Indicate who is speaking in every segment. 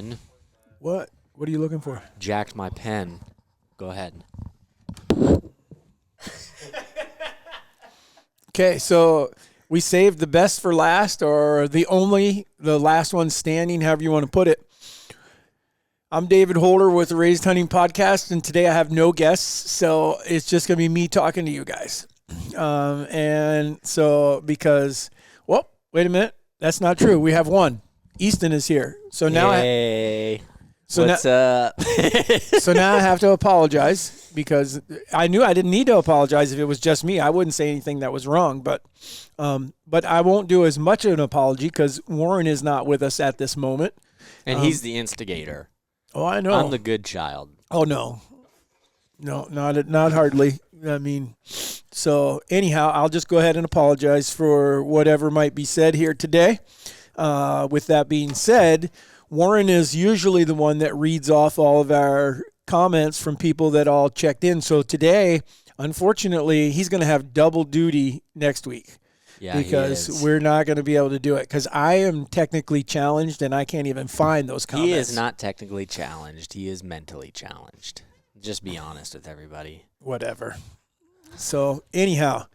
Speaker 1: Colton.
Speaker 2: What? What are you looking for?
Speaker 1: Jacked my pen. Go ahead.
Speaker 2: Okay, so we saved the best for last, or the last one standing, however you want to put it. I'm David Holder with the Raised Hunting Podcast, and today I have no guests, so it's just going to be me talking to you guys. And so because, well, wait a minute, that's not true. We have one. Easton is here. So now
Speaker 1: Hey. What's up?
Speaker 2: So now I have to apologize because I knew I didn't need to apologize if it was just me. I wouldn't say anything that was wrong, but I won't do as much of an apology because Warren is not with us at this moment.
Speaker 1: And he's the instigator.
Speaker 2: Oh, I know.
Speaker 1: I'm the good child.
Speaker 2: Oh, no, not hardly. I mean, so anyhow, I'll just go ahead and apologize for whatever might be said here today. With that being said, Warren is usually the one that reads off all of our comments from people that all checked in. So today, unfortunately, he's going to have double duty next week.
Speaker 1: Yeah,
Speaker 2: because we're not going to be able to do it because I am technically challenged and I can't even find those comments.
Speaker 1: He is not technically challenged. He is mentally challenged. Just be honest with everybody.
Speaker 2: Whatever. So anyhow,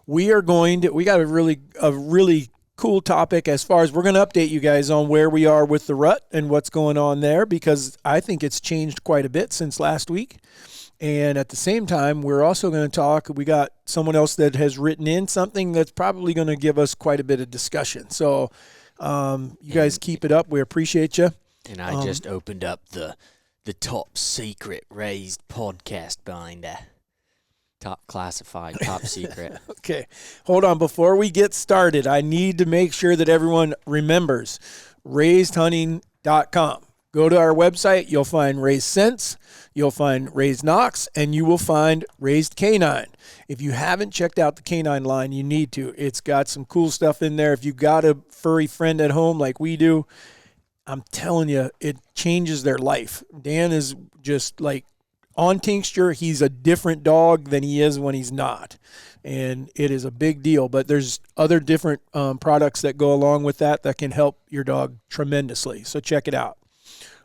Speaker 2: we got a really cool topic as far as we're going to update you guys on where we are with the rut and what's going on there because I think it's changed quite a bit since last week. And at the same time, we're also going to talk. We got someone else that has written in something that's probably going to give us quite a bit of discussion. So you guys keep it up. We appreciate you.
Speaker 1: And I just opened up the top secret Raised podcast binder. Top classified, top secret.
Speaker 2: Okay. Hold on. Before we get started, I need to make sure that everyone remembers raisedhunting.com. Go to our website. You'll find Raised Scents. You'll find Raised Knox, and you will find Raised Canine. If you haven't checked out the canine line, you need to. It's got some cool stuff in there. If you've got a furry friend at home like we do, I'm telling you, it changes their life. Dan is just like on tincture. He's a different dog than he is when he's not, and it is a big deal. But there's other different products that go along with that can help your dog tremendously. So check it out.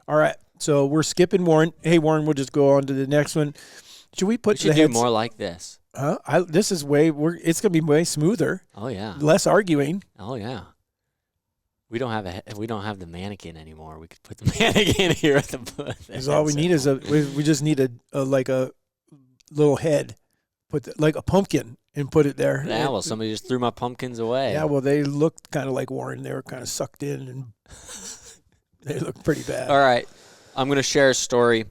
Speaker 2: All right, so we're skipping Warren. Hey, Warren, we'll just go on to the next one. Should we put
Speaker 1: we should do more like this?
Speaker 2: Huh? This is it's going to be way smoother.
Speaker 1: Oh yeah.
Speaker 2: Less arguing.
Speaker 1: Oh yeah. We don't have the mannequin anymore. We could put the mannequin here at the foot.
Speaker 2: Because all we need is we just need a little head, like a pumpkin, and put it there.
Speaker 1: Yeah, well, somebody just threw my pumpkins away.
Speaker 2: Yeah, well, they looked kind of like Warren. They were kind of sucked in, and they look pretty bad.
Speaker 1: All right. I'm going to share a story.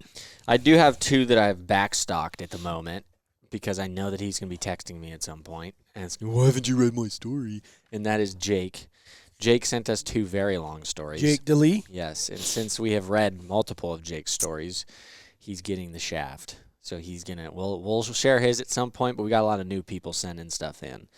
Speaker 1: I do have two that I've backstocked at the moment because I know that he's going to be texting me at some point and asking, why haven't you read my story? And that is Jake. Jake sent us two very long stories.
Speaker 2: Jake DeLee?
Speaker 1: Yes, and since we have read multiple of Jake's stories, he's getting the shaft. So he's going to, we'll share his at some point, but we got a lot of new people sending stuff in.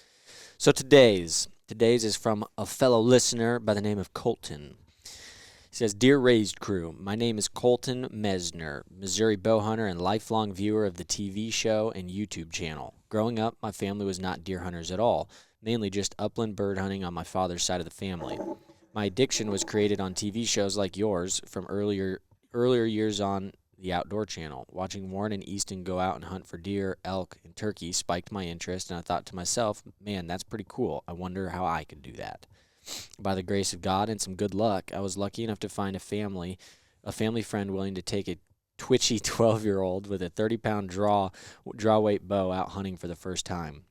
Speaker 1: So today's is from a fellow listener by the name of Colton. He says, Dear Raised Crew, my name is Colton Mesner, Missouri bow hunter and lifelong viewer of the TV show and YouTube channel. Growing up, my family was not deer hunters at all, mainly just upland bird hunting on my father's side of the family. My addiction was created on TV shows like yours from earlier years on the Outdoor Channel. Watching Warren and Easton go out and hunt for deer, elk, and turkey spiked my interest, and I thought to myself, man, that's pretty cool. I wonder how I could do that. By the grace of God and some good luck, I was lucky enough to find a family friend willing to take a twitchy 12-year-old with a 30-pound draw weight bow out hunting for the first time.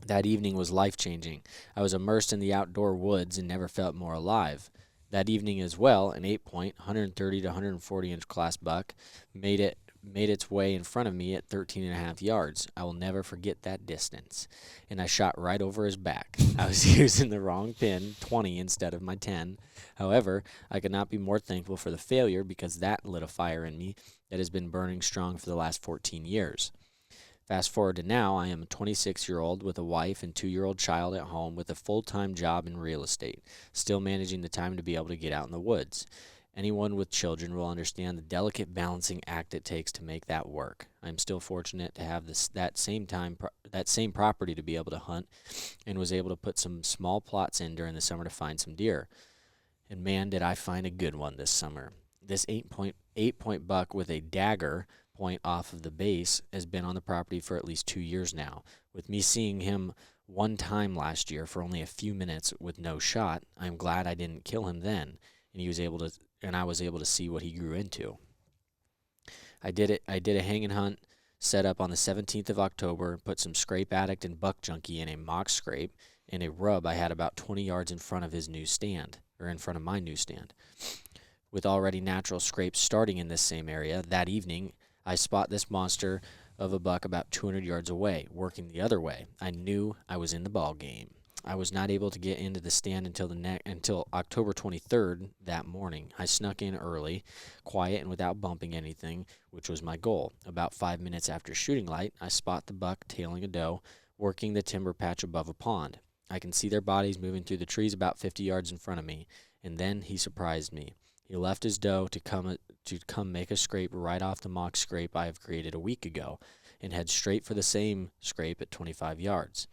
Speaker 1: That evening was life-changing. I was immersed in the outdoor woods and never felt more alive. That evening as well, an 8-point, 130 to 140-inch class buck made its way in front of me at 13.5 yards. I will never forget that distance. And I shot right over his back. I was using the wrong pin, 20 instead of my 10. However, I could not be more thankful for the failure because that lit a fire in me that has been burning strong for the last 14 years. Fast forward to now, I am a 26-year-old with a wife and 2-year-old child at home with a full-time job in real estate, still managing the time to be able to get out in the woods. Anyone with children will understand the delicate balancing act it takes to make that work. I'm still fortunate to have that same property to be able to hunt, and was able to put some small plots in during the summer to find some deer. And man, did I find a good one this summer. This 8-point buck with a dagger point off of the base has been on the property for at least 2 years now. With me seeing him one time last year for only a few minutes with no shot, I'm glad I didn't kill him then, and I was able to see what he grew into. I did a hang and hunt set up on the 17th of October, put some scrape addict and buck junkie in a mock scrape and a rub I had about 20 yards in front of his new stand, or in front of my new stand. With already natural scrapes starting in this same area, that evening I spot this monster of a buck about 200 yards away, working the other way. I knew I was in the ball game. I was not able to get into the stand until October 23rd that morning. I snuck in early, quiet and without bumping anything, which was my goal. About 5 minutes after shooting light, I spot the buck tailing a doe, working the timber patch above a pond. I can see their bodies moving through the trees about 50 yards in front of me, and then he surprised me. He left his doe to come make a scrape right off the mock scrape I have created a week ago, and head straight for the same scrape at 25 yards.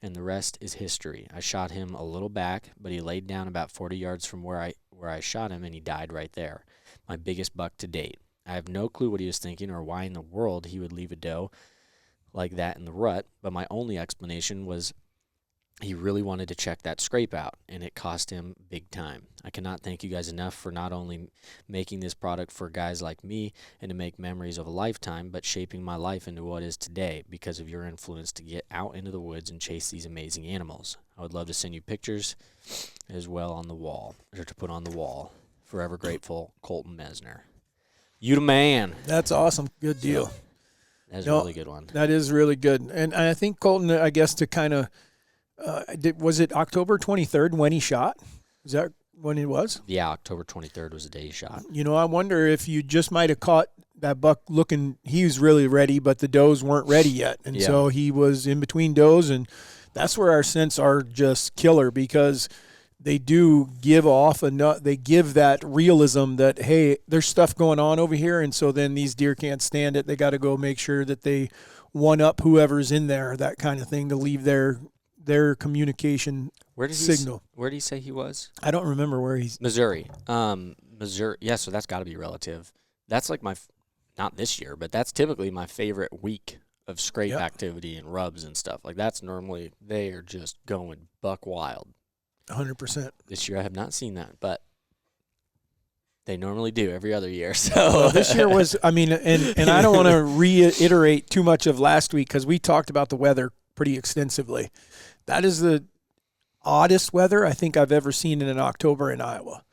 Speaker 1: And the rest is history. I shot him a little back, but he laid down about 40 yards from where I shot him, and he died right there. My biggest buck to date. I have no clue what he was thinking or why in the world he would leave a doe like that in the rut, but my only explanation was he really wanted to check that scrape out, and it cost him big time. I cannot thank you guys enough for not only making this product for guys like me and to make memories of a lifetime, but shaping my life into what is today because of your influence to get out into the woods and chase these amazing animals. I would love to send you pictures as well on the wall, or to put on the wall. Forever grateful, Colton Mesner. You the man.
Speaker 2: That's awesome. Good deal.
Speaker 1: So, that's a really good one.
Speaker 2: That is really good. And I think Colton, I guess, to kind of, was it October 23rd when he shot? Is that when it was?
Speaker 1: Yeah, October 23rd was the day he shot.
Speaker 2: You know, I wonder if you just might have caught that buck looking, he was really ready, but the does weren't ready yet. And so he was in between does, and that's where our scents are just killer, because they do give off enough, they give that realism that, hey, there's stuff going on over here, and so then these deer can't stand it. They got to go make sure that they one up whoever's in there, that kind of thing, to leave their communication signal.
Speaker 1: Where did he say he was?
Speaker 2: I don't remember where he's.
Speaker 1: Missouri. Missouri. Yeah, so that's got to be relative. That's like not this year, but that's typically my favorite week of scrape activity and rubs and stuff. Like, that's normally, they are just going buck wild.
Speaker 2: 100%.
Speaker 1: This year I have not seen that, but they normally do every other year. So
Speaker 2: well, this year was, I mean, and I don't want to reiterate too much of last week, because we talked about the weather pretty extensively. That is the oddest weather I think I've ever seen in an October in Iowa.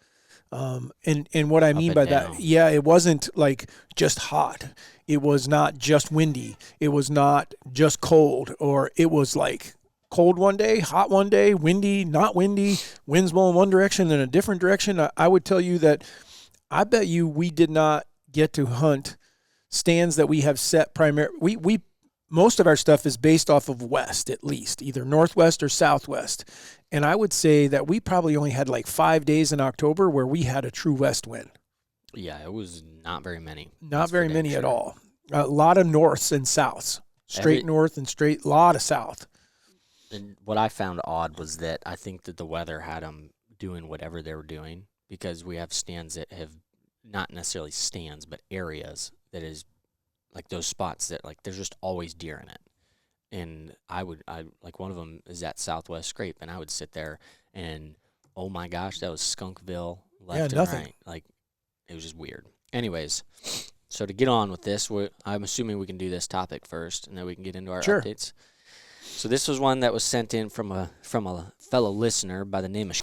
Speaker 2: And what I mean by that, it wasn't like just hot. It was not just windy. It was not just cold, or it was like cold one day, hot one day, windy, not windy, winds blowing one direction and a different direction. I would tell you that I bet you we did not get to hunt stands that we have set primarily. We most of our stuff is based off of west, at least, either northwest or southwest. And I would say that we probably only had like 5 days in October where we had a true west wind.
Speaker 1: Yeah, it was not very many.
Speaker 2: Not very many at all. A lot of norths and souths. Straight north and straight, lot of south.
Speaker 1: And what I found odd was that I think that the weather had them doing whatever they were doing, because we have stands that have, not necessarily stands, but areas that is like those spots that, like, there's just always deer in it. And I like, one of them is that Southwest Scrape, and I would sit there and, oh my gosh, that was Skunkville left and right. Like, it was just weird. Anyways, so to get on with this, I'm assuming we can do this topic first, and then we can get into our updates. So this was one that was sent in from a fellow listener by the name of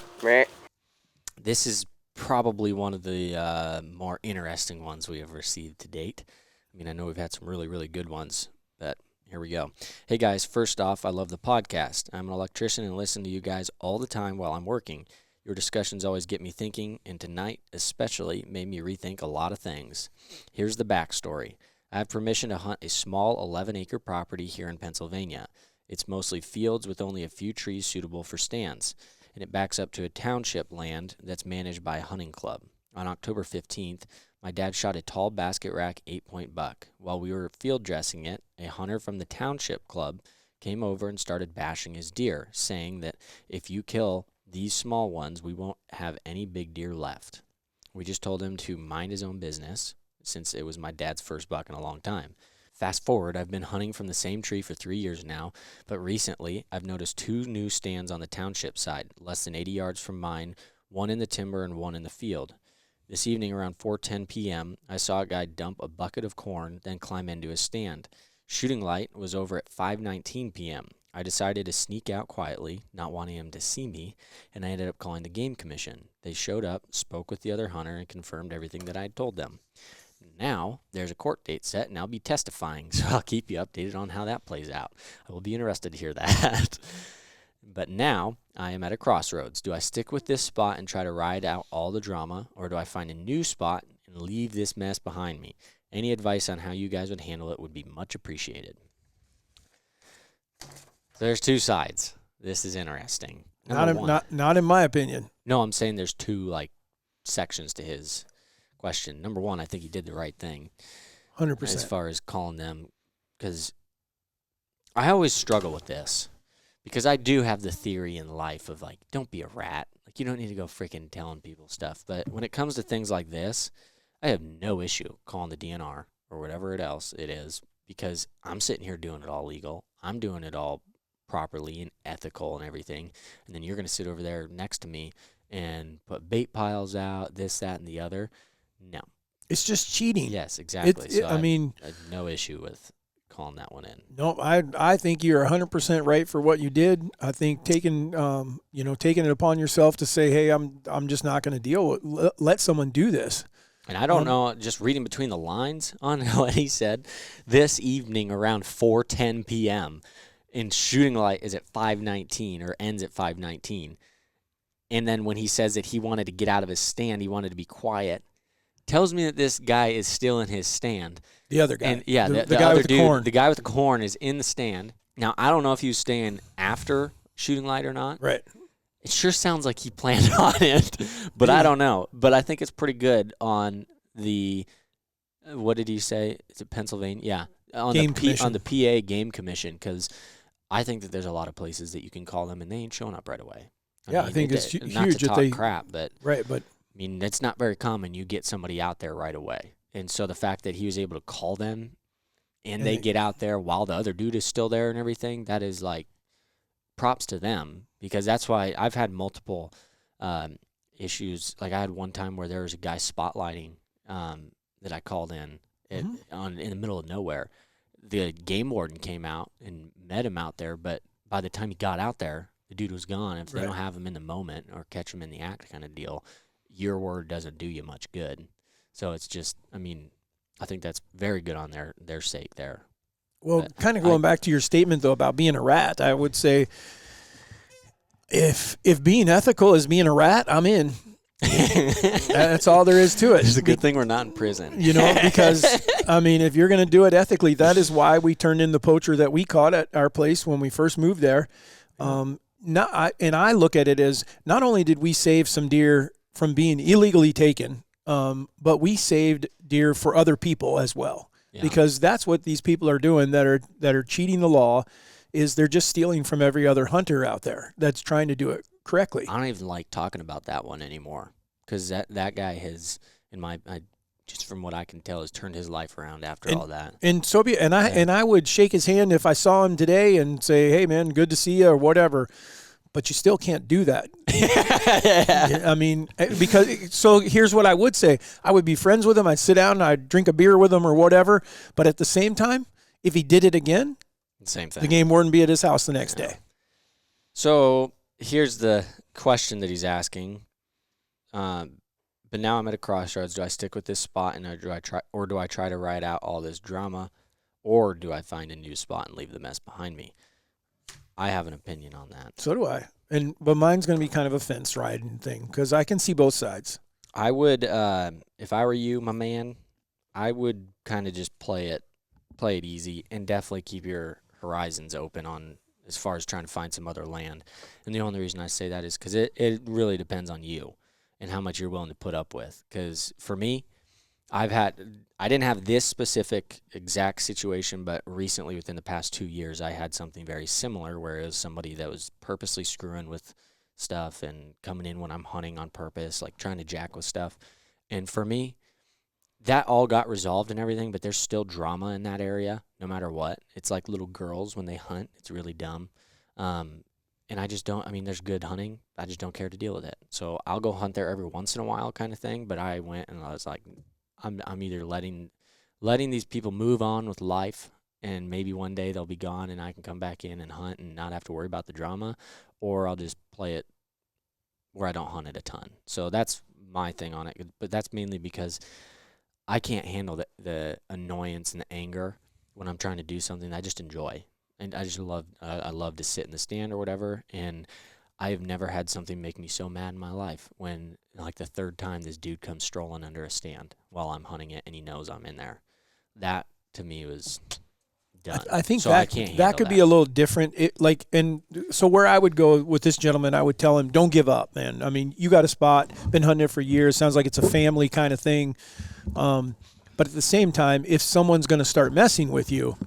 Speaker 1: This is probably one of the more interesting ones we have received to date. I mean, I know we've had some really, really good ones, but here we go. Hey, guys, first off, I love the podcast. I'm an electrician and listen to you guys all the time while I'm working. Your discussions always get me thinking, and tonight especially made me rethink a lot of things. Here's the backstory. I have permission to hunt a small 11-acre property here in Pennsylvania. It's mostly fields with only a few trees suitable for stands, and it backs up to a township land that's managed by a hunting club. On October 15th, my dad shot a tall basket rack 8-point buck. While we were field dressing it, a hunter from the township club came over and started bashing his deer, saying that if you kill these small ones, we won't have any big deer left. We just told him to mind his own business since it was my dad's first buck in a long time. Fast forward, I've been hunting from the same tree for 3 years now, but recently I've noticed 2 new stands on the township side, less than 80 yards from mine, one in the timber and one in the field. This evening around 4:10 p.m., I saw a guy dump a bucket of corn, then climb into his stand. Shooting light was over at 5:19 p.m. I decided to sneak out quietly, not wanting him to see me, and I ended up calling the game commission. They showed up, spoke with the other hunter, and confirmed everything that I had told them. Now, there's a court date set, and I'll be testifying, so I'll keep you updated on how that plays out. I will be interested to hear that. But now, I am at a crossroads. Do I stick with this spot and try to ride out all the drama, or do I find a new spot and leave this mess behind me? Any advice on how you guys would handle it would be much appreciated. So there's 2 sides. This is interesting.
Speaker 2: Not in my opinion.
Speaker 1: No, I'm saying there's 2 sections to his question. Number 1, I think he did the right thing.
Speaker 2: 100%.
Speaker 1: As far as calling them, because I always struggle with this, because I do have the theory in life of don't be a rat. You don't need to go freaking telling people stuff. But when it comes to things like this, I have no issue calling the DNR or whatever else it is, because I'm sitting here doing it all legal. I'm doing it all properly and ethical and everything. And then you're going to sit over there next to me and put bait piles out, this, that, and the other. No.
Speaker 2: It's just cheating.
Speaker 1: Yes, exactly.
Speaker 2: I have
Speaker 1: no issue with calling that one in.
Speaker 2: No, I think you're 100% right for what you did. I think taking it upon yourself to say, hey, I'm just not going to deal with, let someone do this.
Speaker 1: And I don't know, just reading between the lines on what he said, this evening around 4:10 p.m. and shooting light is at 5:19 or ends at 5:19. And then when he says that he wanted to get out of his stand, he wanted to be quiet, tells me that this guy is still in his stand.
Speaker 2: The other guy.
Speaker 1: And yeah, the
Speaker 2: guy
Speaker 1: other
Speaker 2: with the
Speaker 1: dude,
Speaker 2: corn.
Speaker 1: the guy with the corn is in the stand. Now, I don't know if he was staying after shooting light or not.
Speaker 2: Right.
Speaker 1: It sure sounds like he planned on it, but I don't know. But I think it's pretty good on the, what did he say? Is it Pennsylvania? Yeah. On the PA Game Commission, because I think that there's a lot of places that you can call them and they ain't showing up right away.
Speaker 2: I think it's huge.
Speaker 1: Not to talk crap, but
Speaker 2: right, but
Speaker 1: I mean, it's not very common you get somebody out there right away. And so the fact that he was able to call them and they get out there while the other dude is still there and everything, that is props to them, because that's why I've had multiple issues. I had one time where there was a guy spotlighting that I called in in the middle of nowhere. The game warden came out and met him out there, but by the time he got out there, the dude was gone. If they don't have him in the moment or catch him in the act kind of deal, your word doesn't do you much good. So it's just, I think that's very good on their sake there.
Speaker 2: Well, kind of going back to your statement, though, about being a rat, I would say if being ethical is being a rat, I'm in. That's all there is to it.
Speaker 1: It's a good thing we're not in prison.
Speaker 2: Because, if you're going to do it ethically, that is why we turned in the poacher that we caught at our place when we first moved there. And I look at it as, not only did we save some deer from being illegally taken, but we saved deer for other people as well. Yeah. Because that's what these people are doing that are cheating the law, is they're just stealing from every other hunter out there that's trying to do it correctly.
Speaker 1: I don't even like talking about that one anymore, because that guy has, just from what I can tell, has turned his life around after all that.
Speaker 2: And I would shake his hand if I saw him today and say, hey man, good to see you, or whatever. But you still can't do that. So here's what I would say. I would be friends with him. I'd sit down and I'd drink a beer with him or whatever. But at the same time, if he did it again,
Speaker 1: same thing.
Speaker 2: The game warden would be at his house the next day.
Speaker 1: So here's the question that he's asking. But now I'm at a crossroads. Do I stick with this spot and do I try to ride out all this drama, or do I find a new spot and leave the mess behind me? I have an opinion on that.
Speaker 2: So do I. But mine's going to be kind of a fence riding thing, because I can see both sides.
Speaker 1: I would, if I were you, my man, I would kind of just play it easy, and definitely keep your horizons open on as far as trying to find some other land. And the only reason I say that is because it really depends on you and how much you're willing to put up with. Because for me, I didn't have this specific exact situation, but recently within the past 2 years, I had something very similar, where it was somebody that was purposely screwing with stuff and coming in when I'm hunting on purpose, trying to jack with stuff. And for me, that all got resolved and everything, but there's still drama in that area no matter what. It's like little girls when they hunt. It's really dumb. And I just don't, I mean, there's good hunting. I just don't care to deal with it. So I'll go hunt there every once in a while kind of thing, but I went and I was like, I'm either letting these people move on with life, and maybe one day they'll be gone and I can come back in and hunt and not have to worry about the drama, or I'll just play it where I don't hunt it a ton. So that's my thing on it. But that's mainly because I can't handle the annoyance and the anger when I'm trying to do something that I just enjoy. And I just love, I love to sit in the stand or whatever. And I have never had something make me so mad in my life when, like, the third time this dude comes strolling under a stand while I'm hunting it and he knows I'm in there. That, to me, was done.
Speaker 2: I think
Speaker 1: so
Speaker 2: that could be a little different. And so where I would go with this gentleman, I would tell him, don't give up, man. I mean, you got a spot, been hunting it for years. Sounds like it's a family kind of thing. But at the same time, if someone's going to start messing with you,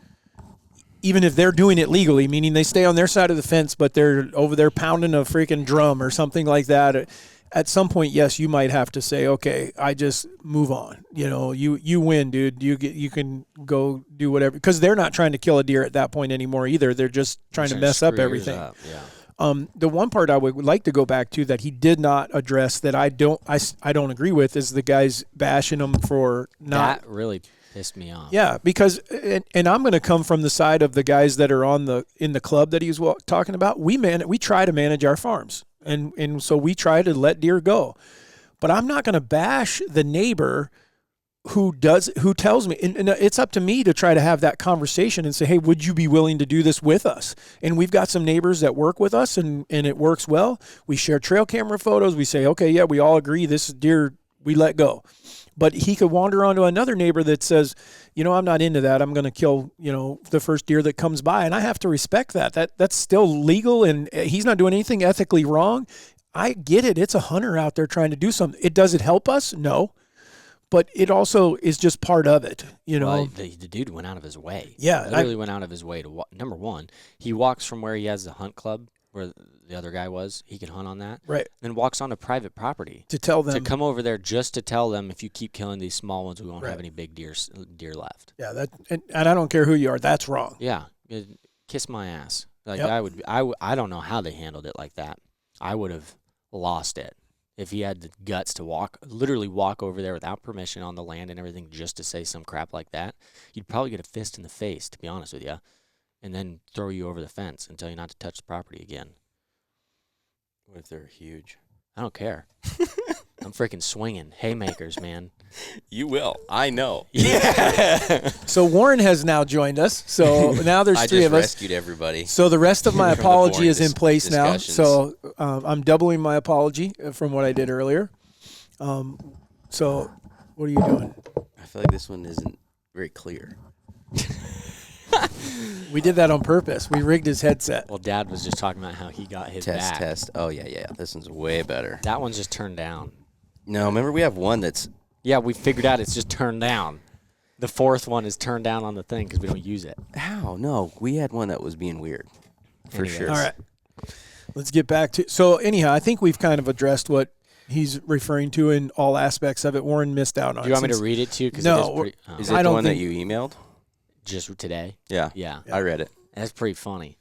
Speaker 2: even if they're doing it legally, meaning they stay on their side of the fence, but they're over there pounding a freaking drum or something like that, at some point, yes, you might have to say, okay, I just move on. You know, you win, dude. You can go do whatever, because they're not trying to kill a deer at that point anymore either. They're just trying to mess up everything.
Speaker 1: Yeah.
Speaker 2: The one part I would like to go back to that he did not address that I don't agree with is the guys bashing him for not.
Speaker 1: That really pissed me off.
Speaker 2: Yeah, because and I'm going to come from the side of the guys that are in the club that he was talking about. We try to manage our farms, and so we try to let deer go, but I'm not going to bash the neighbor who tells me, and it's up to me to try to have that conversation and say, hey, would you be willing to do this with us? And we've got some neighbors that work with us, and it works well. We share trail camera photos. We say, okay, yeah, we all agree this deer we let go. But he could wander onto another neighbor that says, I'm not into that. I'm going to kill, the first deer that comes by. And I have to respect that. That's still legal, and he's not doing anything ethically wrong. I get it. It's a hunter out there trying to do something. Does it help us? No. But it also is just part of it,
Speaker 1: Well, the dude went out of his way.
Speaker 2: Yeah.
Speaker 1: Literally went out of his way to, number one, he walks from where he has the hunt club, where the other guy was. He can hunt on that.
Speaker 2: Right.
Speaker 1: Then walks onto private property.
Speaker 2: To tell them.
Speaker 1: To come over there just to tell them, if you keep killing these small ones, we won't have any big deer left.
Speaker 2: Yeah, and I don't care who you are. That's wrong.
Speaker 1: Yeah. Kiss my ass. Like,
Speaker 2: Yep.
Speaker 1: I don't know how they handled it like that. I would have lost it. If he had the guts to literally walk over there without permission on the land and everything just to say some crap like that, you'd probably get a fist in the face, to be honest with you, and then throw you over the fence and tell you not to touch the property again.
Speaker 3: What if they're huge?
Speaker 1: I don't care. I'm freaking swinging haymakers, man.
Speaker 3: You will. I know.
Speaker 1: Yeah.
Speaker 2: So Warren has now joined us. So now there's three of us.
Speaker 3: I just rescued everybody.
Speaker 2: So the rest of my
Speaker 3: From the
Speaker 2: apology
Speaker 3: boring
Speaker 2: is in place now.
Speaker 3: discussions.
Speaker 2: So I'm doubling my apology from what I did earlier. So what are you doing?
Speaker 3: I feel like this one isn't very clear.
Speaker 2: We did that on purpose. We rigged his headset.
Speaker 1: Well, Dad was just talking about how he got his back.
Speaker 3: Test. Oh, yeah. This one's way better.
Speaker 1: That one's just turned down.
Speaker 3: No, remember we have one that's...
Speaker 1: Yeah, we figured out it's just turned down. The fourth one is turned down on the thing because we don't use it.
Speaker 3: How? No, we had one that was being weird. For
Speaker 1: Anyways.
Speaker 3: sure.
Speaker 2: All right. Let's get back to... So anyhow, I think we've kind of addressed what he's referring to in all aspects of it. Warren missed out on it.
Speaker 1: Do you want me to read it to you?
Speaker 2: No,
Speaker 3: Is
Speaker 2: I
Speaker 3: it the
Speaker 2: don't
Speaker 3: one that
Speaker 2: think-
Speaker 3: you emailed?
Speaker 1: Just today?
Speaker 3: Yeah.
Speaker 1: Yeah.
Speaker 3: I read it.
Speaker 1: That's pretty funny.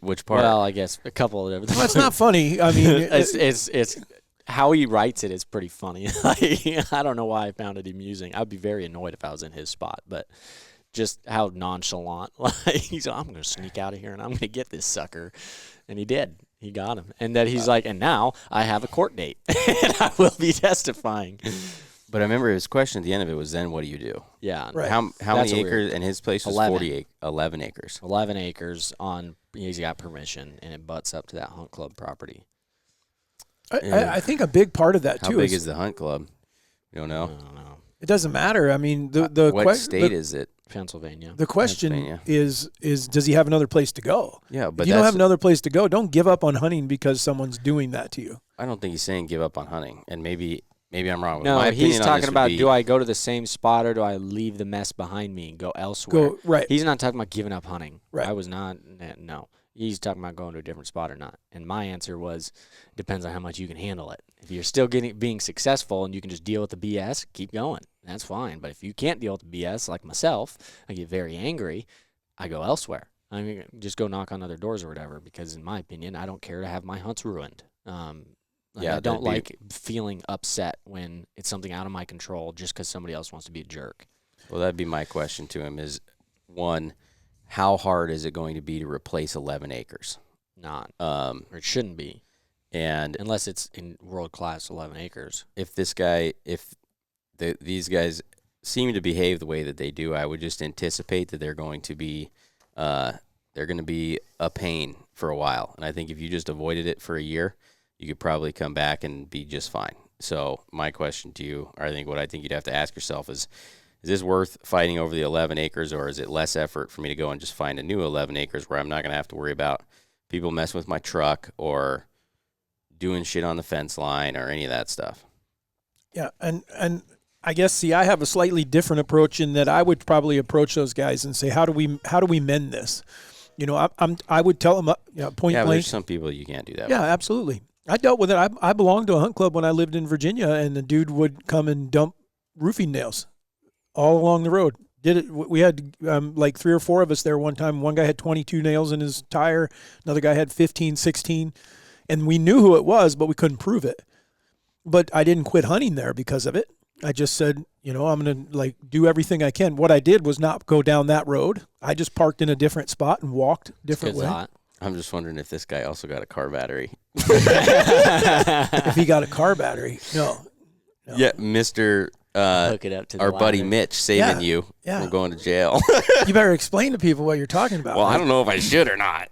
Speaker 3: Which part?
Speaker 1: Well, I guess a couple of them.
Speaker 2: Well, it's not funny. I mean...
Speaker 1: it's how he writes it is pretty funny. I don't know why I found it amusing. I'd be very annoyed if I was in his spot, but just how nonchalant. Like, he's like, I'm going to sneak out of here and I'm going to get this sucker. And he did. He got him. And that he's like, and now I have a court date and I will be testifying.
Speaker 3: But I remember his question at the end of it was, then what do you do?
Speaker 1: Yeah.
Speaker 2: Right.
Speaker 3: How
Speaker 1: That's
Speaker 3: many
Speaker 1: weird.
Speaker 3: acres? And his place was 11 acres.
Speaker 1: 11 acres on, he's got permission and it butts up to that hunt club property.
Speaker 2: I think a big part of that,
Speaker 3: How
Speaker 2: too,
Speaker 3: big is the hunt club? You don't
Speaker 1: I
Speaker 3: know?
Speaker 1: don't know.
Speaker 2: it doesn't matter. I mean, the
Speaker 3: What state is it?
Speaker 1: Pennsylvania.
Speaker 2: The question
Speaker 3: Pennsylvania.
Speaker 2: is does he have another place to go?
Speaker 3: Yeah, but
Speaker 2: If you don't have another place to go, don't give up on hunting because someone's doing that to you.
Speaker 3: I don't think he's saying give up on hunting. And maybe I'm wrong.
Speaker 1: No,
Speaker 3: My
Speaker 1: he's
Speaker 3: opinion on
Speaker 1: talking
Speaker 3: this would
Speaker 1: about
Speaker 3: be-
Speaker 1: do I go to the same spot or do I leave the mess behind me and go elsewhere?
Speaker 2: Go right.
Speaker 1: He's not talking about giving up hunting.
Speaker 2: Right.
Speaker 1: I was not. No. he's talking about going to a different spot or not. And my answer was, depends on how much you can handle it. If you're still being successful and you can just deal with the BS, keep going. That's fine. But if you can't deal with the BS, like myself, I get very angry, I go elsewhere. I mean, just go knock on other doors or whatever, because in my opinion, I don't care to have my hunts ruined. I don't like feeling upset when it's something out of my control just because somebody else wants to be a jerk.
Speaker 3: Well, that'd be my question to him is, one, how hard is it going to be to replace 11 acres?
Speaker 1: Not. Or it shouldn't be.
Speaker 3: And
Speaker 1: unless it's in world-class 11 acres.
Speaker 3: If these guys seem to behave the way that they do, I would just anticipate that they're going to be a pain for a while. And I think if you just avoided it for a year, you could probably come back and be just fine. So my question to you, or what I think you'd have to ask yourself is this worth fighting over the 11 acres, or is it less effort for me to go and just find a new 11 acres where I'm not going to have to worry about people messing with my truck or doing shit on the fence line or any of that stuff?
Speaker 2: Yeah, and I guess, I have a slightly different approach in that I would probably approach those guys and say, how do we mend this? I would tell them, point
Speaker 3: blank.
Speaker 2: There's
Speaker 3: some people you can't do that
Speaker 2: Yeah,
Speaker 3: with.
Speaker 2: Absolutely. I dealt with it. I belonged to a hunt club when I lived in Virginia, and the dude would come and dump roofing nails all along the road. We had like 3 or 4 of us there one time. One guy had 22 nails in his tire. Another guy had 15, 16. And we knew who it was, but we couldn't prove it. But I didn't quit hunting there because of it. I just said, I'm going to do everything I can. What I did was not go down that road. I just parked in a different spot and walked a different way.
Speaker 1: Thought.
Speaker 3: I'm just wondering if this guy also got a car battery.
Speaker 2: If he got a car battery. No.
Speaker 3: Yeah, Mr.
Speaker 1: Hook it up to
Speaker 3: our
Speaker 1: the
Speaker 3: buddy
Speaker 1: ladder.
Speaker 3: Mitch saving you from going to jail.
Speaker 2: You better explain to people what you're talking about.
Speaker 3: Well, I don't know if I should or not.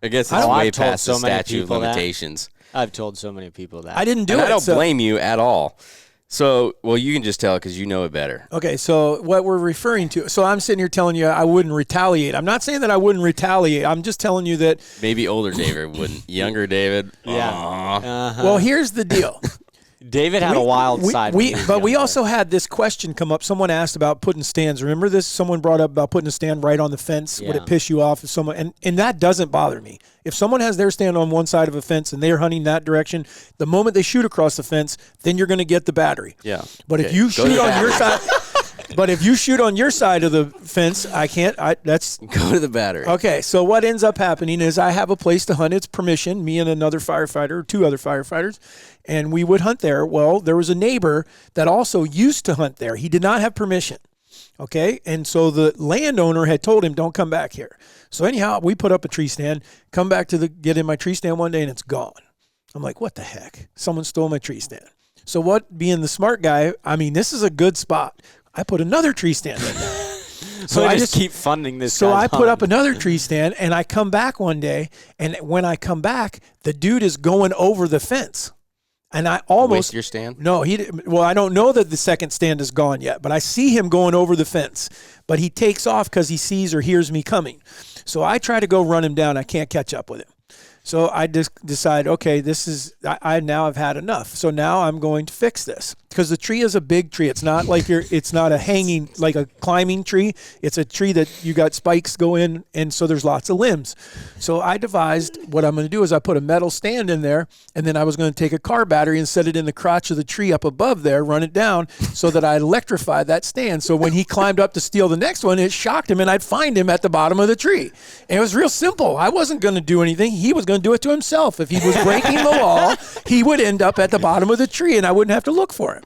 Speaker 3: I guess it's
Speaker 1: I've
Speaker 3: way
Speaker 1: told
Speaker 3: past
Speaker 1: so
Speaker 3: the
Speaker 1: many
Speaker 3: statute of
Speaker 1: people that.
Speaker 3: limitations.
Speaker 1: I've told so many people that.
Speaker 2: I didn't do
Speaker 3: And
Speaker 2: it.
Speaker 3: I don't blame you at all. So, you can just tell because you know it better.
Speaker 2: Okay, so what we're referring to, so I'm sitting here telling you I wouldn't retaliate. I'm not saying that I wouldn't retaliate. I'm just telling you that.
Speaker 3: Maybe older David wouldn't. Younger David,
Speaker 1: Yeah.
Speaker 3: Aww.
Speaker 2: Well, here's the deal.
Speaker 1: David had a wild side.
Speaker 2: But we also had this question come up. Someone asked about putting stands. Remember this? Someone brought up about putting a stand right on the fence. Would it piss you off if someone? And that doesn't bother me. If someone has their stand on one side of a fence and they're hunting that direction, the moment they shoot across the fence, then you're going to get the battery.
Speaker 3: Yeah.
Speaker 2: But if you shoot on your side, but if you shoot on your side of the fence, I can't. That's
Speaker 3: Go to the battery.
Speaker 2: okay. So what ends up happening is I have a place to hunt. It's permission. Me and another firefighter, 2 other firefighters, and we would hunt there. Well, there was a neighbor that also used to hunt there. He did not have permission. Okay, and so the landowner had told him, "Don't come back here." So anyhow, we put up a tree stand. Come back to get in my tree stand one day, and it's gone. I'm like, "What the heck? Someone stole my tree stand." So what? Being the smart guy, this is a good spot. I put another tree stand in there.
Speaker 1: So I just keep funding this.
Speaker 2: So
Speaker 1: guy's
Speaker 2: I put
Speaker 1: hunt.
Speaker 2: up another tree stand, and I come back one day, and when I come back, the dude is going over the fence. And I almost
Speaker 3: With your stand?
Speaker 2: No, he didn't. Well, I don't know that the second stand is gone yet, but I see him going over the fence. But he takes off because he sees or hears me coming. So I try to go run him down. I can't catch up with him. So I just decide, okay, I now have had enough. So now I'm going to fix this because the tree is a big tree. It's not like it's not a hanging, like a climbing tree. It's a tree that you got spikes go in, and so there's lots of limbs. So I devised what I'm going to do is I put a metal stand in there, and then I was going to take a car battery and set it in the crotch of the tree up above there, run it down so that I electrified that stand. So when he climbed up to steal the next one, it shocked him, and I'd find him at the bottom of the tree. And it was real simple. I wasn't going to do anything. He was going to do it to himself. If he was breaking the law, he would end up at the bottom of the tree, and I wouldn't have to look for him.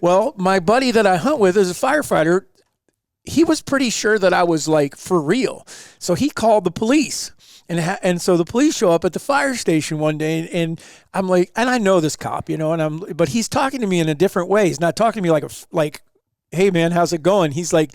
Speaker 2: Well, my buddy that I hunt with is a firefighter. He was pretty sure that I was like for real. So he called the police. And so the police show up at the fire station one day, and I'm like, and I know this cop, but he's talking to me in a different way. He's not talking to me like, hey man, how's it going? He's like,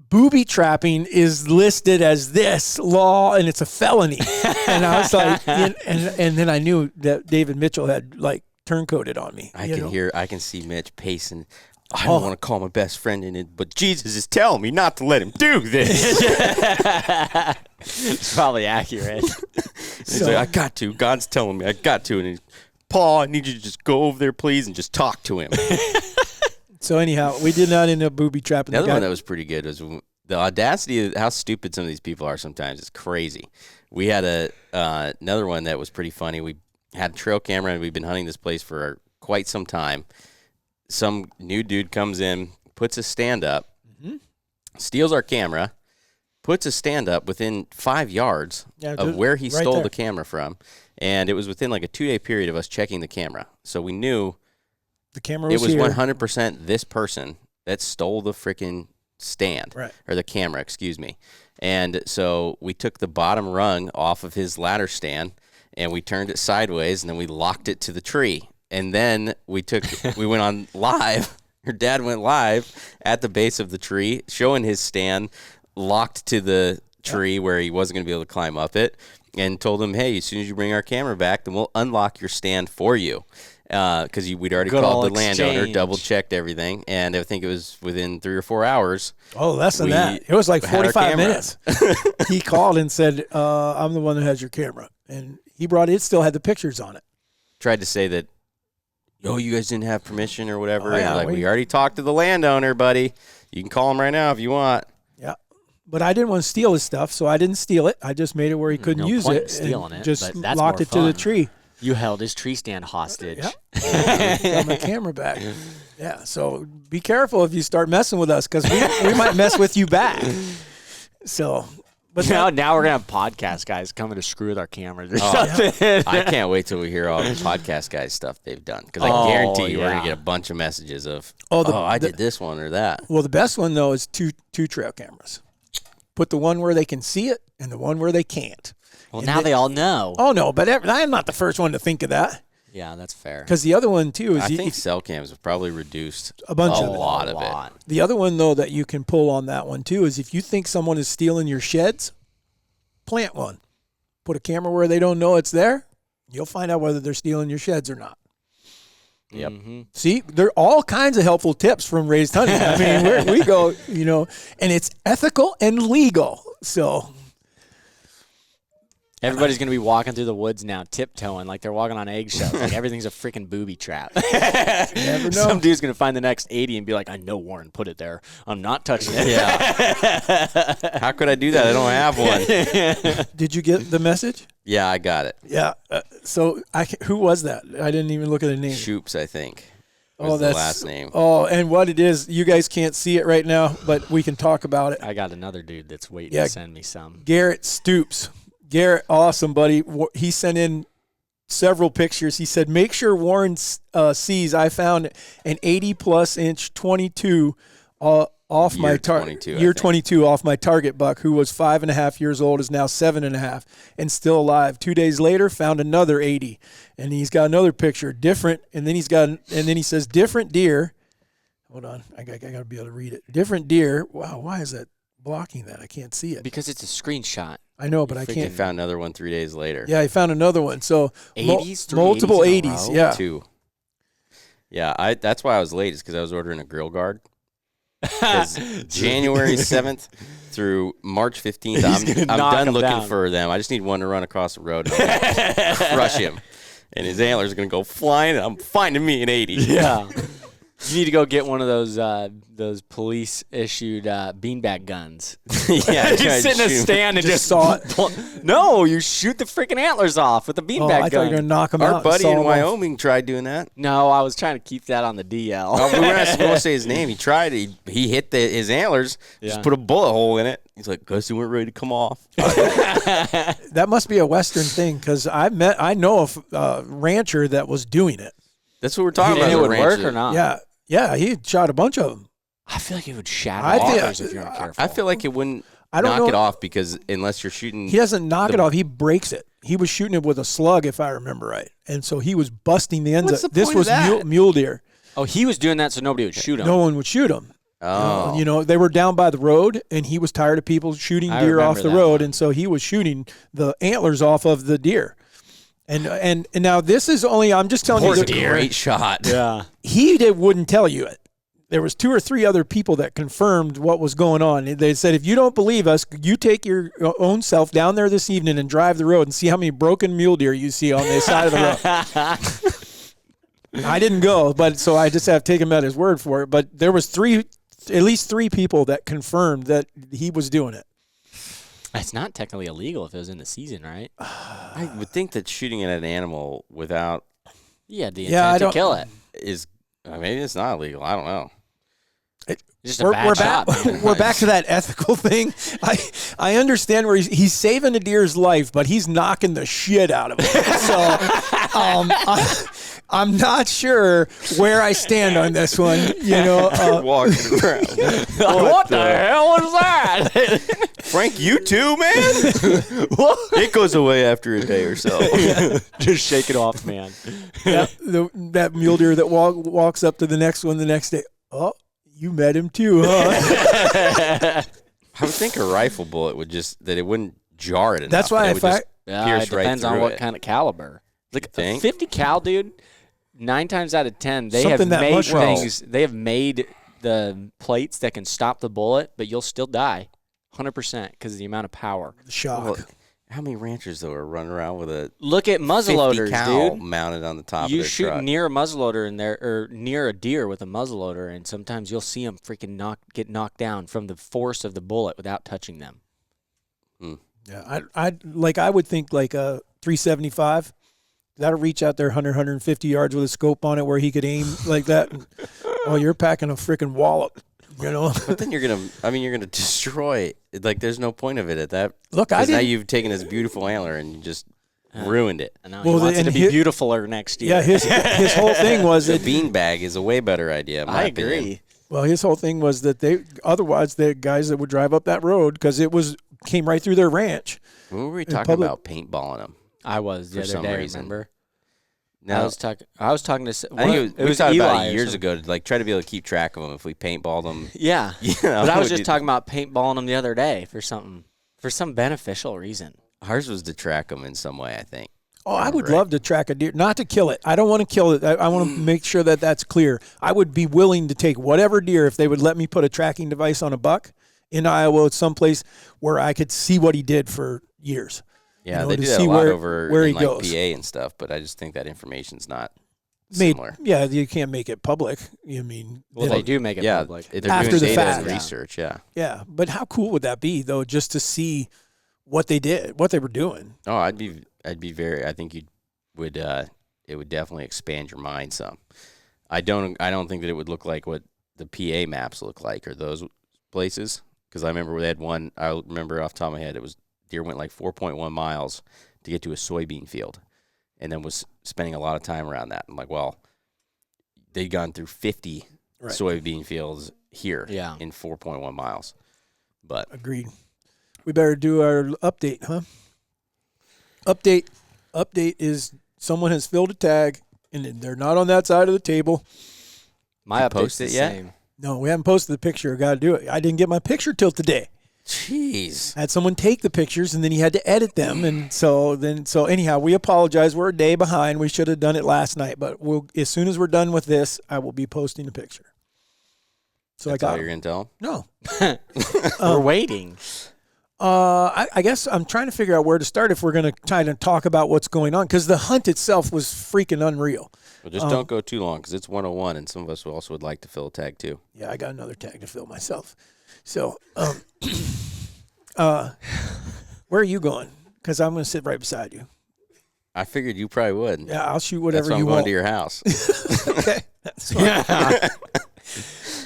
Speaker 2: booby trapping is listed as this law, and it's a felony. And I was like, and then I knew that David Mitchell had like turncoated on me.
Speaker 3: I can see Mitch pacing. I don't want to call my best friend in it, but Jesus is telling me not to let him do this.
Speaker 1: It's probably accurate.
Speaker 3: He's like, I got to. God's telling me I got to. And he's, Paul, I need you to just go over there, please, and just talk to him.
Speaker 2: So anyhow, we did not end up booby trapping
Speaker 3: The other
Speaker 2: guy.
Speaker 3: one that was pretty good was the audacity of how stupid some of these people are sometimes is crazy. We had another one that was pretty funny. We had a trail camera, and we've been hunting this place for quite some time. Some new dude comes in, puts a stand up, steals our camera, puts a stand up within 5 yards of where he stole the camera from. And it was within like a 2-day period of us checking the camera. So we knew
Speaker 2: the camera was
Speaker 3: here.
Speaker 2: 100%
Speaker 3: this person that stole the freaking stand, or the camera, excuse me. And so we took the bottom rung off of his ladder stand, and we turned it sideways, and then we locked it to the tree. And then we went on live. Her dad went live at the base of the tree, showing his stand locked to the tree where he wasn't going to be able to climb up it, and told him, hey, as soon as you bring our camera back, then we'll unlock your stand for you. Because we'd already called the landowner, double-checked everything, and I think it was within 3 or 4 hours.
Speaker 2: Oh, less than that. It was like 45 minutes. He called and said, I'm the one that has your camera. And he brought it. It still had the pictures on it.
Speaker 3: Tried to say that, you guys didn't have permission or whatever. And we already talked to the landowner, buddy. You can call him right now if you want.
Speaker 2: Yeah. But I didn't want to steal his stuff, so I didn't steal it. I just made it where he couldn't use it.
Speaker 1: Stealing it,
Speaker 2: just
Speaker 1: but that's
Speaker 2: locked it to the tree.
Speaker 1: You held his tree stand hostage.
Speaker 2: Yeah. Got my camera back. Yeah, so be careful if you start messing with us, because we might mess with you back. So, but
Speaker 1: now we're gonna have podcast guys coming to screw with our cameras or something.
Speaker 3: I can't wait till we hear all the podcast guys stuff they've done, because I guarantee you we're gonna get a bunch of messages of, I did this one or that.
Speaker 2: Well, the best one though is two trail cameras. Put the one where they can see it and the one where they can't.
Speaker 1: Well, now they all know.
Speaker 2: Oh, no, but I'm not the first one to think of that.
Speaker 1: Yeah, that's fair.
Speaker 2: Because the other one, too, is...
Speaker 3: I think cell cams have probably reduced
Speaker 2: a
Speaker 3: lot of it.
Speaker 2: The other one, though, that you can pull on that one, too, is if you think someone is stealing your sheds, plant one. Put a camera where they don't know it's there. You'll find out whether they're stealing your sheds or not.
Speaker 3: Yep.
Speaker 1: Mm-hmm.
Speaker 2: See, there are all kinds of helpful tips from Raised Hunting. I mean, we go, and it's ethical and legal, so...
Speaker 1: Everybody's going to be walking through the woods now, tiptoeing like they're walking on eggshells. Like everything's a freaking booby trap.
Speaker 2: Never know.
Speaker 1: Some dude's going to find the next 80 and be like, I know Warren put it there. I'm not touching it.
Speaker 3: Yeah. How could I do that? I don't have one.
Speaker 2: Did you get the message?
Speaker 3: Yeah, I got it.
Speaker 2: Yeah. So who was that? I didn't even look at the name.
Speaker 3: Shoops, I think.
Speaker 2: That's
Speaker 3: the last name.
Speaker 2: Oh, and what it is, you guys can't see it right now, but we can talk about it.
Speaker 1: I got another dude that's waiting to send me some.
Speaker 2: Garrett Stoops. Garrett, awesome, buddy. He sent in several pictures. He said, make sure Warren sees I found an 80-plus inch 22 off my target. Year 22 off my target buck, who was 5.5 years old, is now 7.5 and still alive. 2 days later, found another 80, and he's got another picture, different. And then he says, different deer. Hold on, I got to be able to read it. Different deer. Wow, why is that blocking that? I can't see it
Speaker 1: because it's a screenshot.
Speaker 2: I know, but I can't.
Speaker 3: He found another one 3 days later.
Speaker 2: Yeah, he found another one. So
Speaker 1: 80s,
Speaker 2: multiple 80s. Yeah,
Speaker 3: 2. Yeah, that's why I was late. Is because I was ordering a grill guard. Because January 7th through March 15th, I'm done looking for them. I just need one to run across the road and crush him, and his antlers are gonna go flying. And I'm finding me an 80.
Speaker 1: Yeah. You need to go get one of those police issued beanbag guns.
Speaker 3: Yeah,
Speaker 1: you sit in a stand and just
Speaker 2: saw it.
Speaker 1: No, you shoot the freaking antlers off with a beanbag gun.
Speaker 2: I thought you were gonna knock them out.
Speaker 3: Our buddy in Wyoming tried doing that.
Speaker 1: No, I was trying to keep that on the DL.
Speaker 3: Oh, we were not supposed to say his name. He tried. He hit his antlers.
Speaker 1: Yeah.
Speaker 3: Just put a bullet hole in it. He's like, guess they weren't ready to come off.
Speaker 2: That must be a Western thing, because I know a rancher that was doing it.
Speaker 3: That's what we're talking about.
Speaker 1: It would work or not?
Speaker 2: Yeah, he shot a bunch of them.
Speaker 1: I feel like it would shatter offers if you're not careful.
Speaker 3: I feel like it wouldn't knock it off, because unless you're shooting...
Speaker 2: He doesn't knock it off. He breaks it. He was shooting it with a slug, if I remember right. And so he was busting the ends of it. This was mule deer.
Speaker 1: Oh, he was doing that so nobody would shoot him.
Speaker 2: No one would shoot him.
Speaker 3: Oh.
Speaker 2: They were down by the road, and he was tired of people shooting deer off the road, and so he was shooting the antlers off of the deer. And now this is only, I'm just telling you.
Speaker 3: Great shot.
Speaker 1: Yeah.
Speaker 2: He wouldn't tell you it. There was 2 or 3 other people that confirmed what was going on. They said, if you don't believe us, you take your own self down there this evening and drive the road and see how many broken mule deer you see on the side of the road. I didn't go, but so I just have to take him at his word for it. But there was three at least 3 people that confirmed that he was doing it.
Speaker 1: It's not technically illegal if it was in the season, right?
Speaker 3: I would think that shooting at an animal without
Speaker 1: Yeah, the
Speaker 2: Yeah, I
Speaker 1: intent to
Speaker 2: don't-
Speaker 1: kill it.
Speaker 3: is maybe it's not illegal. I don't know.
Speaker 1: Just a bad shot, man.
Speaker 2: We're back to that ethical thing. I understand where he's saving a deer's life, but he's knocking the shit out of him. So I'm not sure where I stand on this one.
Speaker 3: Walking around.
Speaker 1: What the hell was that?
Speaker 3: Frank, you too, man? It goes away after a day or so.
Speaker 1: Just shake it off, man.
Speaker 2: That mule deer that walks up to the next one the next day. Oh, you met him too, huh?
Speaker 3: I would think a rifle bullet that it wouldn't jar it enough.
Speaker 2: That's why
Speaker 3: it
Speaker 2: I
Speaker 3: would just
Speaker 1: Yeah,
Speaker 3: pierce
Speaker 1: it depends
Speaker 3: right
Speaker 1: on
Speaker 3: through
Speaker 1: what
Speaker 3: it.
Speaker 1: kind of caliber. Like
Speaker 3: think?
Speaker 1: 50 cal, dude. 9 times out of 10, they
Speaker 2: Something that
Speaker 1: have made
Speaker 2: much
Speaker 1: things. They have made the plates that can stop the bullet, but you'll still die, 100%, because of the amount of power.
Speaker 2: Shock.
Speaker 3: Well, how many ranchers though are running around with a
Speaker 1: Look at
Speaker 3: 50
Speaker 1: muzzleloaders,
Speaker 3: cal
Speaker 1: dude.
Speaker 3: mounted on the top
Speaker 1: You
Speaker 3: of their
Speaker 1: shoot
Speaker 3: truck?
Speaker 1: near a muzzleloader in there, or near a deer with a muzzleloader, and sometimes you'll see them freaking get knocked down from the force of the bullet without touching them.
Speaker 2: Yeah, I would think like a 375. That'll reach out there 150 yards with a scope on it where he could aim like that. Oh, you're packing a freaking wallop,
Speaker 3: But then you're gonna destroy it. Like, there's no point of it at that.
Speaker 2: Look, I
Speaker 3: 'cause now
Speaker 2: didn't.
Speaker 3: you've taken his beautiful antler and you just ruined it.
Speaker 1: I know.
Speaker 2: Well,
Speaker 1: he wants it
Speaker 2: and
Speaker 1: to be
Speaker 2: his-
Speaker 1: beautifuler next year.
Speaker 2: Yeah, his whole thing was
Speaker 3: The
Speaker 2: that
Speaker 3: beanbag is a way better idea. In my
Speaker 1: I
Speaker 3: opinion.
Speaker 1: agree.
Speaker 2: well, his whole thing was that otherwise the guys that would drive up that road because came right through their ranch.
Speaker 3: When were we talking
Speaker 2: public-
Speaker 3: about paintballing them?
Speaker 1: I was the
Speaker 3: For
Speaker 1: other
Speaker 3: some
Speaker 1: day.
Speaker 3: reason.
Speaker 1: Remember?
Speaker 3: No,
Speaker 1: I was talking to.
Speaker 3: I think we
Speaker 1: was
Speaker 3: talked about
Speaker 1: Eli
Speaker 3: it
Speaker 1: or
Speaker 3: years
Speaker 1: something.
Speaker 3: ago to try to be able to keep track of them if we paintballed them.
Speaker 1: Yeah,
Speaker 3: Yeah,
Speaker 1: but I was just talking about paintballing them the other day for some beneficial reason.
Speaker 3: Ours was to track them in some way, I think.
Speaker 2: Oh, I would
Speaker 3: Right.
Speaker 2: love to track a deer, not to kill it. I don't want to kill it. I want to make sure that that's clear. I would be willing to take whatever deer if they would let me put a tracking device on a buck in Iowa, someplace where I could see what he did for years.
Speaker 3: Yeah,
Speaker 2: know,
Speaker 3: they
Speaker 2: to
Speaker 3: do that
Speaker 2: see
Speaker 3: a lot
Speaker 2: where
Speaker 3: over
Speaker 2: he
Speaker 3: in like
Speaker 2: goes.
Speaker 3: PA and stuff, but I just think that information's not
Speaker 2: Made,
Speaker 3: similar.
Speaker 2: yeah, you can't make it public. You mean,
Speaker 1: Well, they do make it
Speaker 3: Yeah,
Speaker 1: public.
Speaker 3: they're
Speaker 2: After
Speaker 3: doing
Speaker 2: the
Speaker 3: data
Speaker 2: fact.
Speaker 3: and
Speaker 1: Yeah.
Speaker 3: research. Yeah.
Speaker 2: yeah, but how cool would that be though, just to see what they did, what they were doing?
Speaker 3: Oh, I'd be very. I think it would definitely expand your mind some. I don't think that it would look like what the PA maps look like or those places, because I remember they had one. I remember off the top of my head, it was deer went like 4.1 miles to get to a soybean field, and then was spending a lot of time around that. I'm like, well, they'd gone through 50
Speaker 2: Right.
Speaker 3: soybean fields here
Speaker 1: Yeah.
Speaker 3: in 4.1 miles. But
Speaker 2: Agreed. We better do our update, huh? Update is someone has filled a tag and they're not on that side of the table.
Speaker 1: My
Speaker 3: You
Speaker 1: update's
Speaker 3: post
Speaker 1: the
Speaker 3: it yet?
Speaker 1: same.
Speaker 2: No, we haven't posted the picture. Got to do it. I didn't get my picture till today.
Speaker 3: jeez,
Speaker 2: I had someone take the pictures and then he had to edit them, and so anyhow, we apologize. We're a day behind. We should have done it last night, but as soon as we're done with this, I will be posting a picture. So
Speaker 3: that's
Speaker 2: I
Speaker 3: all
Speaker 2: got
Speaker 3: you're gonna tell 'em?
Speaker 2: no.
Speaker 1: We're waiting.
Speaker 2: I guess I'm trying to figure out where to start if we're going to try to talk about what's going on, because the hunt itself was freaking unreal.
Speaker 3: Well, just don't go too long because it's 101, and some of us also would like to fill a tag too.
Speaker 2: Yeah, I got another tag to fill myself. So, where are you going? Because I'm going to sit right beside you.
Speaker 3: I figured you probably would.
Speaker 2: Yeah, I'll shoot
Speaker 3: That's
Speaker 2: whatever
Speaker 3: why I'm
Speaker 2: you
Speaker 3: going
Speaker 2: want.
Speaker 3: to your house.
Speaker 2: Okay, that's fine.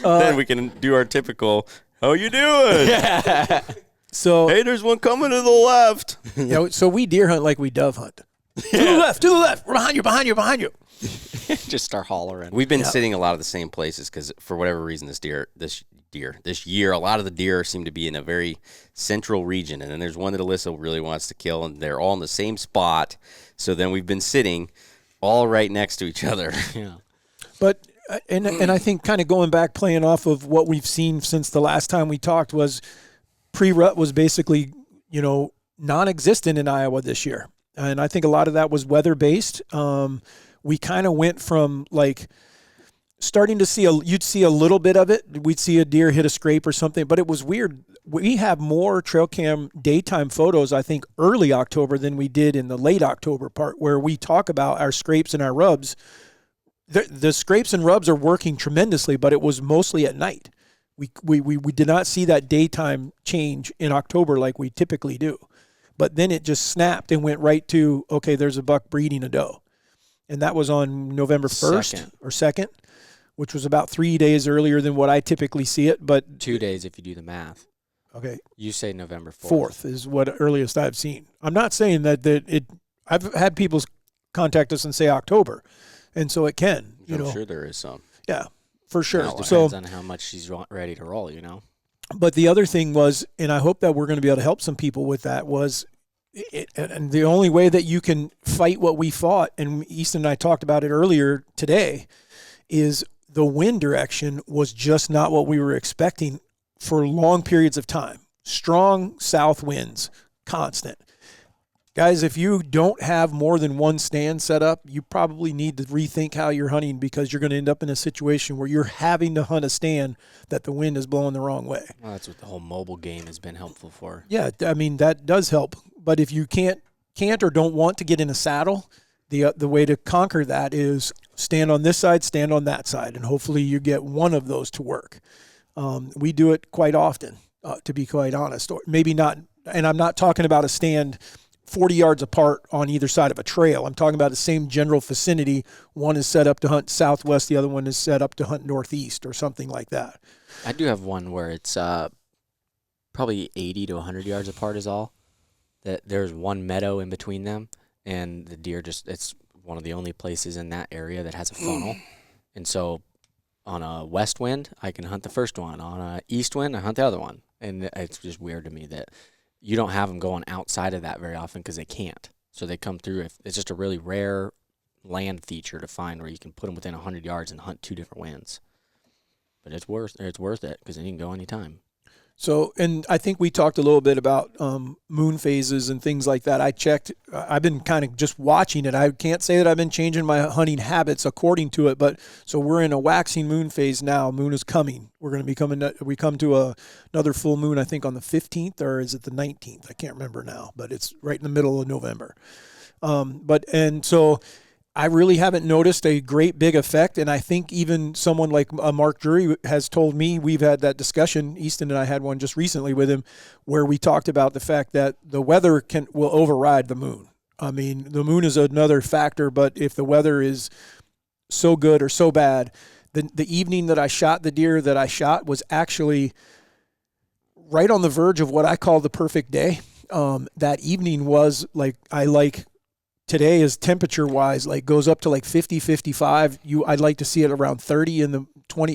Speaker 3: Then we can do our typical, how you doing?
Speaker 2: So,
Speaker 3: Hey, there's one coming to the left.
Speaker 2: so we deer hunt like we dove hunt. To the left. We're behind you.
Speaker 1: Just start hollering.
Speaker 3: We've been sitting a lot of the same places because for whatever reason this year, a lot of the deer seem to be in a very central region. And then there's one that Alyssa really wants to kill, and they're all in the same spot. So then we've been sitting all right next to each other.
Speaker 1: Yeah.
Speaker 2: But and I think kind of going back, playing off of what we've seen since the last time we talked, was pre-rut was basically, non-existent in Iowa this year. And I think a lot of that was weather-based. We kind of went from like starting to see you'd see a little bit of it. We'd see a deer hit a scrape or something, but it was weird. We have more trail cam daytime photos, I think, early October than we did in the late October part, where we talk about our scrapes and our rubs. The scrapes and rubs are working tremendously, but it was mostly at night. We did not see that daytime change in October like we typically do. But then it just snapped and went right to, okay, there's a buck breeding a doe. And that was on November 1st or 2nd, which was about 3 days earlier than what I typically see it. But
Speaker 1: 2 days if you do the math.
Speaker 2: Okay.
Speaker 1: You say November 4th.
Speaker 2: 4th is what earliest I've seen. I'm not saying that it. I've had people contact us and say October, and so it can.
Speaker 3: I'm sure there is some.
Speaker 2: Yeah, for sure.
Speaker 1: It depends on how much she's ready to roll,
Speaker 2: But the other thing was, and I hope that we're going to be able to help some people with that, was and the only way that you can fight what we fought, and Easton and I talked about it earlier today, is the wind direction was just not what we were expecting for long periods of time. Strong south winds, constant. Guys, if you don't have more than one stand set up, you probably need to rethink how you're hunting, because you're going to end up in a situation where you're having to hunt a stand that the wind is blowing the wrong way.
Speaker 1: Well, that's what the whole mobile game has been helpful for.
Speaker 2: Yeah, I mean, that does help. But if you can't or don't want to get in a saddle, the way to conquer that is stand on this side, stand on that side, and hopefully you get one of those to work. We do it quite often, to be quite honest. Or maybe not, and I'm not talking about a stand 40 yards apart on either side of a trail. I'm talking about the same general vicinity. One is set up to hunt southwest, the other one is set up to hunt northeast or something like that.
Speaker 1: I do have one where it's probably 80 to 100 yards apart is all. That there's one meadow in between them, and the deer it's one of the only places in that area that has a funnel. And so on a west wind, I can hunt the first one. On a east wind, I hunt the other one. And it's just weird to me that you don't have them going outside of that very often because they can't. So they come through. It's just a really rare land feature to find where you can put them within 100 yards and hunt two different winds. But it's worth it because they can go anytime.
Speaker 2: So, and I think we talked a little bit about moon phases and things like that. I checked. I've been kind of just watching it. I can't say that I've been changing my hunting habits according to it, but so we're in a waxing moon phase now. Moon is coming. We're going to be coming. We come to another full moon, I think, on the 15th, or is it the 19th? I can't remember now, but it's right in the middle of November. And so I really haven't noticed a great big effect, and I think even someone like Mark Drury has told me, we've had that discussion, Easton and I had one just recently with him, where we talked about the fact that the weather will override the moon. I mean, the moon is another factor, but if the weather is so good or so bad, the evening that I shot the deer that I shot was actually right on the verge of what I call the perfect day. That evening was today is temperature-wise, goes up to 50, 55. I'd like to see it around 30 in the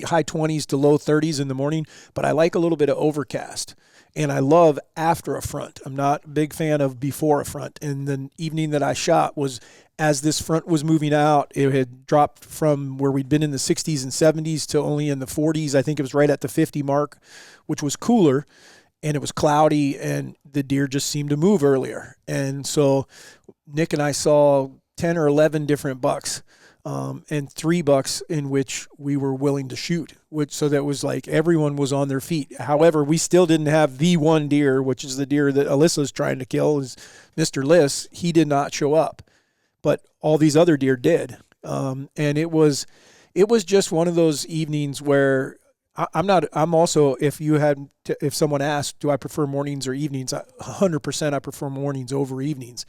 Speaker 2: high 20s to low 30s in the morning, but I like a little bit of overcast. And I love after a front. I'm not a big fan of before a front. And the evening that I shot was as this front was moving out, it had dropped from where we'd been in the 60s and 70s to only in the 40s. I think it was right at the 50 mark, which was cooler. And it was cloudy, and the deer just seemed to move earlier. And so Nick and I saw 10 or 11 different bucks, and 3 bucks in which we were willing to shoot, so that was everyone was on their feet. However, we still didn't have the one deer, which is the deer that Alyssa's trying to kill, is Mr. Liss. He did not show up, but all these other deer did. And it was just one of those evenings where I'm also, if someone asked, do I prefer mornings or evenings? 100% I prefer mornings over evenings.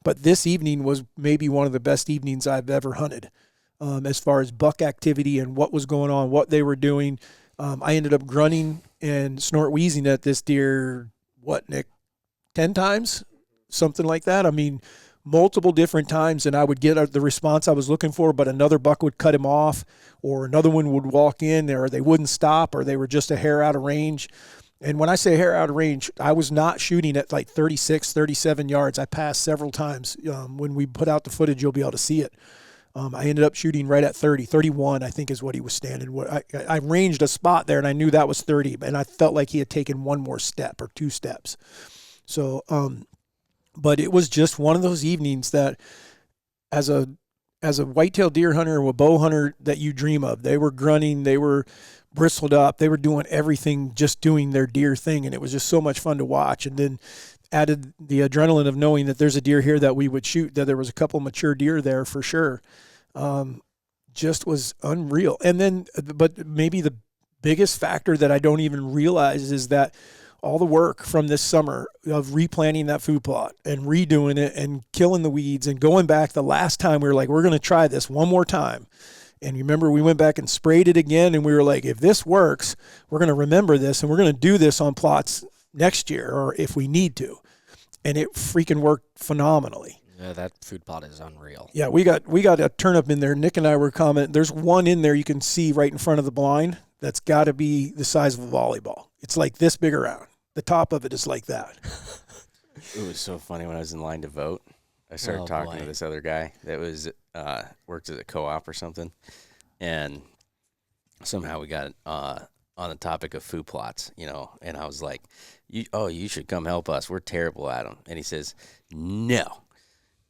Speaker 2: But this evening was maybe one of the best evenings I've ever hunted, as far as buck activity and what was going on, what they were doing. I ended up grunting and snort wheezing at this deer, what, Nick, 10 times? Something like that. I mean, multiple different times, and I would get the response I was looking for, but another buck would cut him off, or another one would walk in, or they wouldn't stop, or they were just a hair out of range. And when I say hair out of range, I was not shooting at 36, 37 yards. I passed several times. When we put out the footage, you'll be able to see it. I ended up shooting right at 30, 31, I think is what he was standing. I ranged a spot there, and I knew that was 30, and I felt like he had taken one more step or 2 steps. So, but it was just one of those evenings that as a whitetail deer hunter or a bow hunter that you dream of. They were grunting, they were bristled up, they were doing everything, just doing their deer thing, and it was just so much fun to watch. And then added the adrenaline of knowing that there's a deer here that we would shoot, that there was a couple mature deer there for sure. Just was unreal. And then, but maybe the biggest factor that I don't even realize is that all the work from this summer of replanting that food plot and redoing it and killing the weeds and going back the last time we were like, we're going to try this one more time. And you remember we went back and sprayed it again, and we were like, if this works, we're going to remember this, and we're going to do this on plots next year or if we need to. And it freaking worked phenomenally.
Speaker 1: Yeah, that food plot is unreal.
Speaker 2: Yeah, we got a turnip in there. Nick and I were commenting. There's one in there you can see right in front of the blind that's got to be the size of a volleyball. It's like this big around. The top of it is like that.
Speaker 3: It was so funny when I was in line to vote. I started talking to this other guy that was worked at a co-op or something, and somehow we got on the topic of food plots, and I was like, you should come help us. We're terrible at them. And he says, no.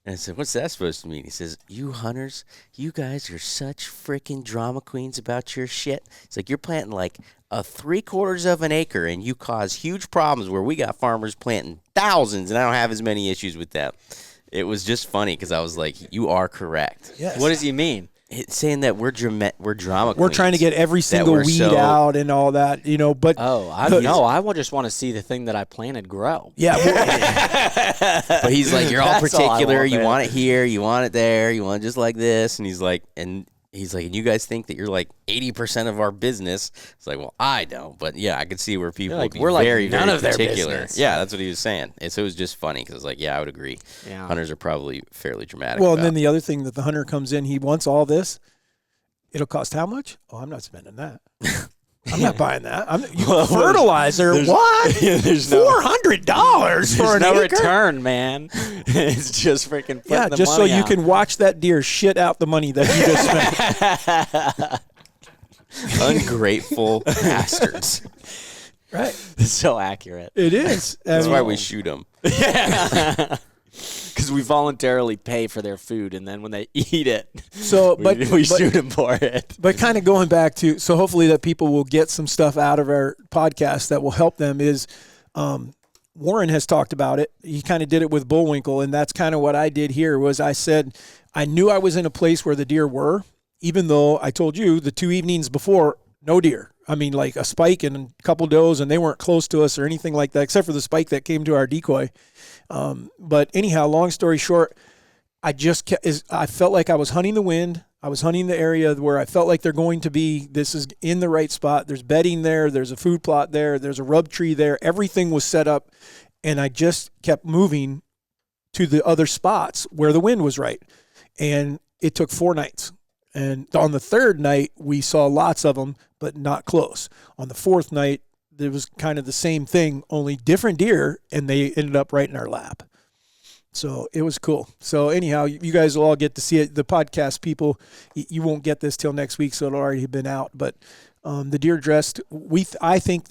Speaker 3: And I said, what's that supposed to mean? He says, you hunters, you guys are such freaking drama queens about your shit. It's like you're planting like a 3/4 of an acre and you cause huge problems where we got farmers planting thousands and I don't have as many issues with that. It was just funny because I was like, you are correct.
Speaker 2: Yes.
Speaker 1: What does he mean?
Speaker 3: It's saying that we're drama queens.
Speaker 2: We're trying to get every single weed out and all that, but
Speaker 1: I just want to see the thing that I planted grow.
Speaker 2: Yeah.
Speaker 3: But he's like, you're all particular.
Speaker 1: want,
Speaker 3: you want it here, you want it there, you want it just like this. And he's like, and you guys think that you're like 80% of our business. It's like, well, I don't. But yeah, I could see where people would be very,
Speaker 1: none
Speaker 3: very
Speaker 1: of their
Speaker 3: particular.
Speaker 1: business.
Speaker 3: Yeah, that's what he was saying. And so it was just funny because I was like, yeah, I would agree.
Speaker 1: Yeah.
Speaker 3: Hunters are probably fairly dramatic.
Speaker 2: Well, and then the other thing that the hunter comes in, he wants all this. It'll cost how much? Oh, I'm not spending that. I'm not buying that. Fertilizer? What?
Speaker 1: There's
Speaker 2: $400 for an
Speaker 1: no
Speaker 2: acre?
Speaker 1: return, man. It's just freaking putting the
Speaker 2: just so
Speaker 1: money
Speaker 2: you
Speaker 1: out.
Speaker 2: can watch that deer shit out the money that you just spent.
Speaker 3: Ungrateful bastards.
Speaker 2: Right.
Speaker 1: It's so accurate.
Speaker 2: It is.
Speaker 3: That's why we shoot them.
Speaker 1: Yeah. Because we voluntarily pay for their food, and then when they eat it, we shoot them for it.
Speaker 2: But kind of going back to, so hopefully that people will get some stuff out of our podcast that will help them is Warren has talked about it. He kind of did it with Bullwinkle, and that's kind of what I did here was I said I knew I was in a place where the deer were, even though I told you the 2 evenings before, no deer. I mean, like a spike and a couple does, and they weren't close to us or anything like that, except for the spike that came to our decoy. But anyhow, long story short, I felt like I was hunting the wind. I was hunting the area where I felt like they're going to be. This is in the right spot. There's bedding there. There's a food plot there. There's a rub tree there. Everything was set up, and I just kept moving to the other spots where the wind was right. And it took 4 nights. And on the 3rd night, we saw lots of them, but not close. On the 4th night, there was kind of the same thing, only different deer, and they ended up right in our lap. So it was cool. So anyhow, you guys will all get to see it. The podcast people, you won't get this till next week, so it'll already have been out. But the deer dressed, I think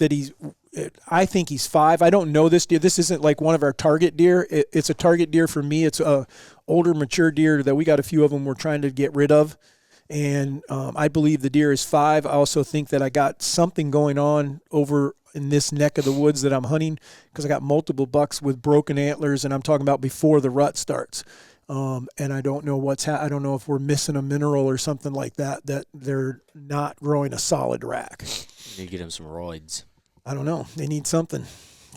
Speaker 2: he's 5. I don't know this deer. This isn't like one of our target deer. It's a target deer for me. It's a older, mature deer that we got a few of them we're trying to get rid of. And I believe the deer is 5. I also think that I got something going on over in this neck of the woods that I'm hunting because I got multiple bucks with broken antlers, and I'm talking about before the rut starts. And I don't know I don't know if we're missing a mineral or something like that they're not growing a solid rack.
Speaker 1: You need to get them some roids.
Speaker 2: I don't know. They need something.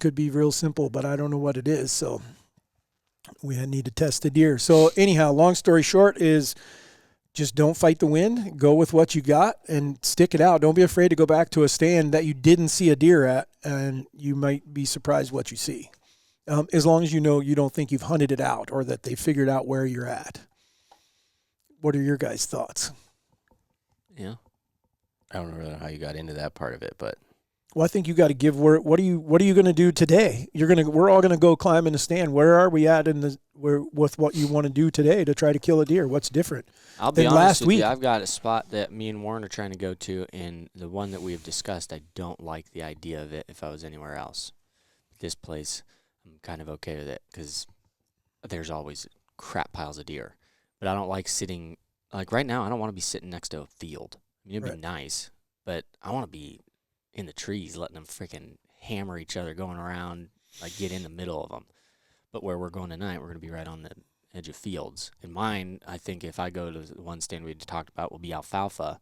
Speaker 2: Could be real simple, but I don't know what it is. So we need to test the deer. So anyhow, long story short is just don't fight the wind. Go with what you got and stick it out. Don't be afraid to go back to a stand that you didn't see a deer at, and you might be surprised what you see. As long as you know you don't think you've hunted it out or that they figured out where you're at. What are your guys' thoughts?
Speaker 3: Yeah. I don't know really how you got into that part of it, but
Speaker 2: well, I think you got to give what are you going to do today? We're all going to go climb in the stand. Where are we at with what you want to do today to try to kill a deer? What's different?
Speaker 1: I'll be honest with you, I've got a spot that me and Warren are trying to go to, and the one that we have discussed, I don't like the idea of it if I was anywhere else. This place, I'm kind of okay with it because there's always crap piles of deer. But I don't like sitting, like right now, I don't want to be sitting next to a field. I mean, it'd be nice, but I want to be in the trees, letting them freaking hammer each other, going around, like get in the middle of them. But where we're going tonight, we're going to be right on the edge of fields. And mine, I think if I go to the one stand we talked about, will be alfalfa.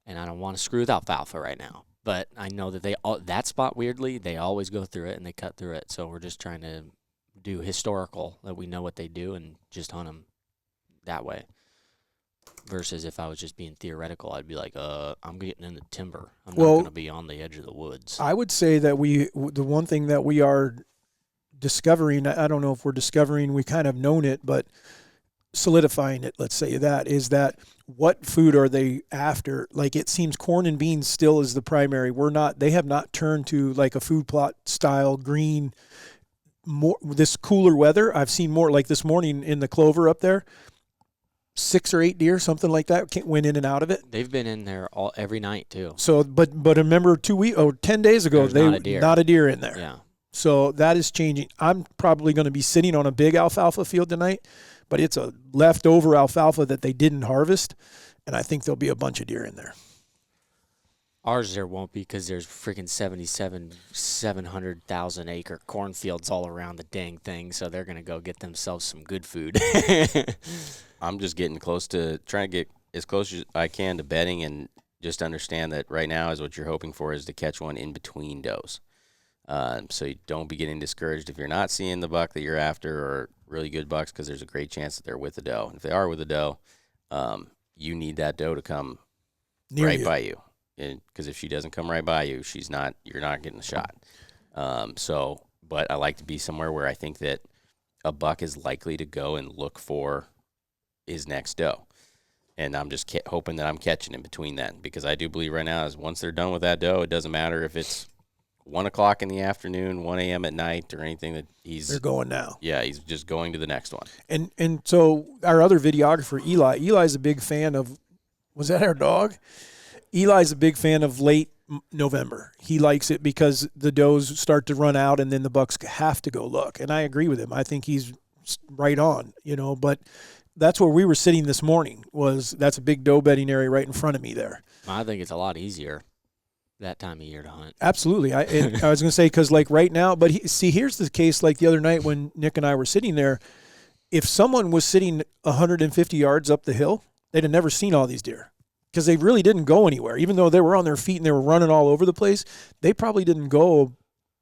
Speaker 1: and I don't want to screw with alfalfa right now. But I know that that spot, weirdly, they always go through it and they cut through it. So we're just trying to do historical, that we know what they do and just hunt them that way. Versus if I was just being theoretical, I'd be like, I'm getting in the timber. I'm not going to be on the edge of the woods.
Speaker 2: I would say that the one thing that we are discovering, I don't know if we're discovering, we kind of known it, but solidifying it, let's say that, is that what food are they after? Like, it seems corn and beans still is the primary. They have not turned to like a food plot style green. More this cooler weather, I've seen more, like this morning in the clover up there, 6 or 8 deer, something like that, went in and out of it.
Speaker 1: They've been in there every night too.
Speaker 2: So, but remember 10 days ago, not a deer in there.
Speaker 1: Yeah.
Speaker 2: So that is changing. I'm probably going to be sitting on a big alfalfa field tonight, but it's a leftover alfalfa that they didn't harvest, and I think there'll be a bunch of deer in there.
Speaker 1: Ours there won't be because there's freaking 700,000 acre cornfields all around the dang thing, so they're going to go get themselves some good food.
Speaker 3: I'm just getting trying to get as close as I can to bedding, and just understand that right now is what you're hoping for is to catch one in between does. So you don't be getting discouraged if you're not seeing the buck that you're after, or really good bucks, because there's a great chance that they're with the doe. And if they are with the doe, you need that doe to come right by you. Because if she doesn't come right by you, you're not getting a shot. But I like to be somewhere where I think that a buck is likely to go and look for his next doe. And I'm just hoping that I'm catching in between then, because I do believe right now is once they're done with that doe, it doesn't matter if it's 1 o'clock in the afternoon, 1 a.m. at night, or anything, that
Speaker 2: they're going now.
Speaker 3: Yeah, he's just going to the next one.
Speaker 2: And so our other videographer, Eli's a big fan of, was that our dog? Eli's a big fan of late November. He likes it because the does start to run out and then the bucks have to go look. And I agree with him. I think he's right on, but that's where we were sitting this morning. That's a big doe bedding area right in front of me there.
Speaker 1: I think it's a lot easier that time of year to hunt.
Speaker 2: Absolutely. I was going to say, because like right now, but here's the case, like the other night when Nick and I were sitting there, if someone was sitting 150 yards up the hill, they'd have never seen all these deer. Because they really didn't go anywhere. Even though they were on their feet and they were running all over the place, they probably didn't go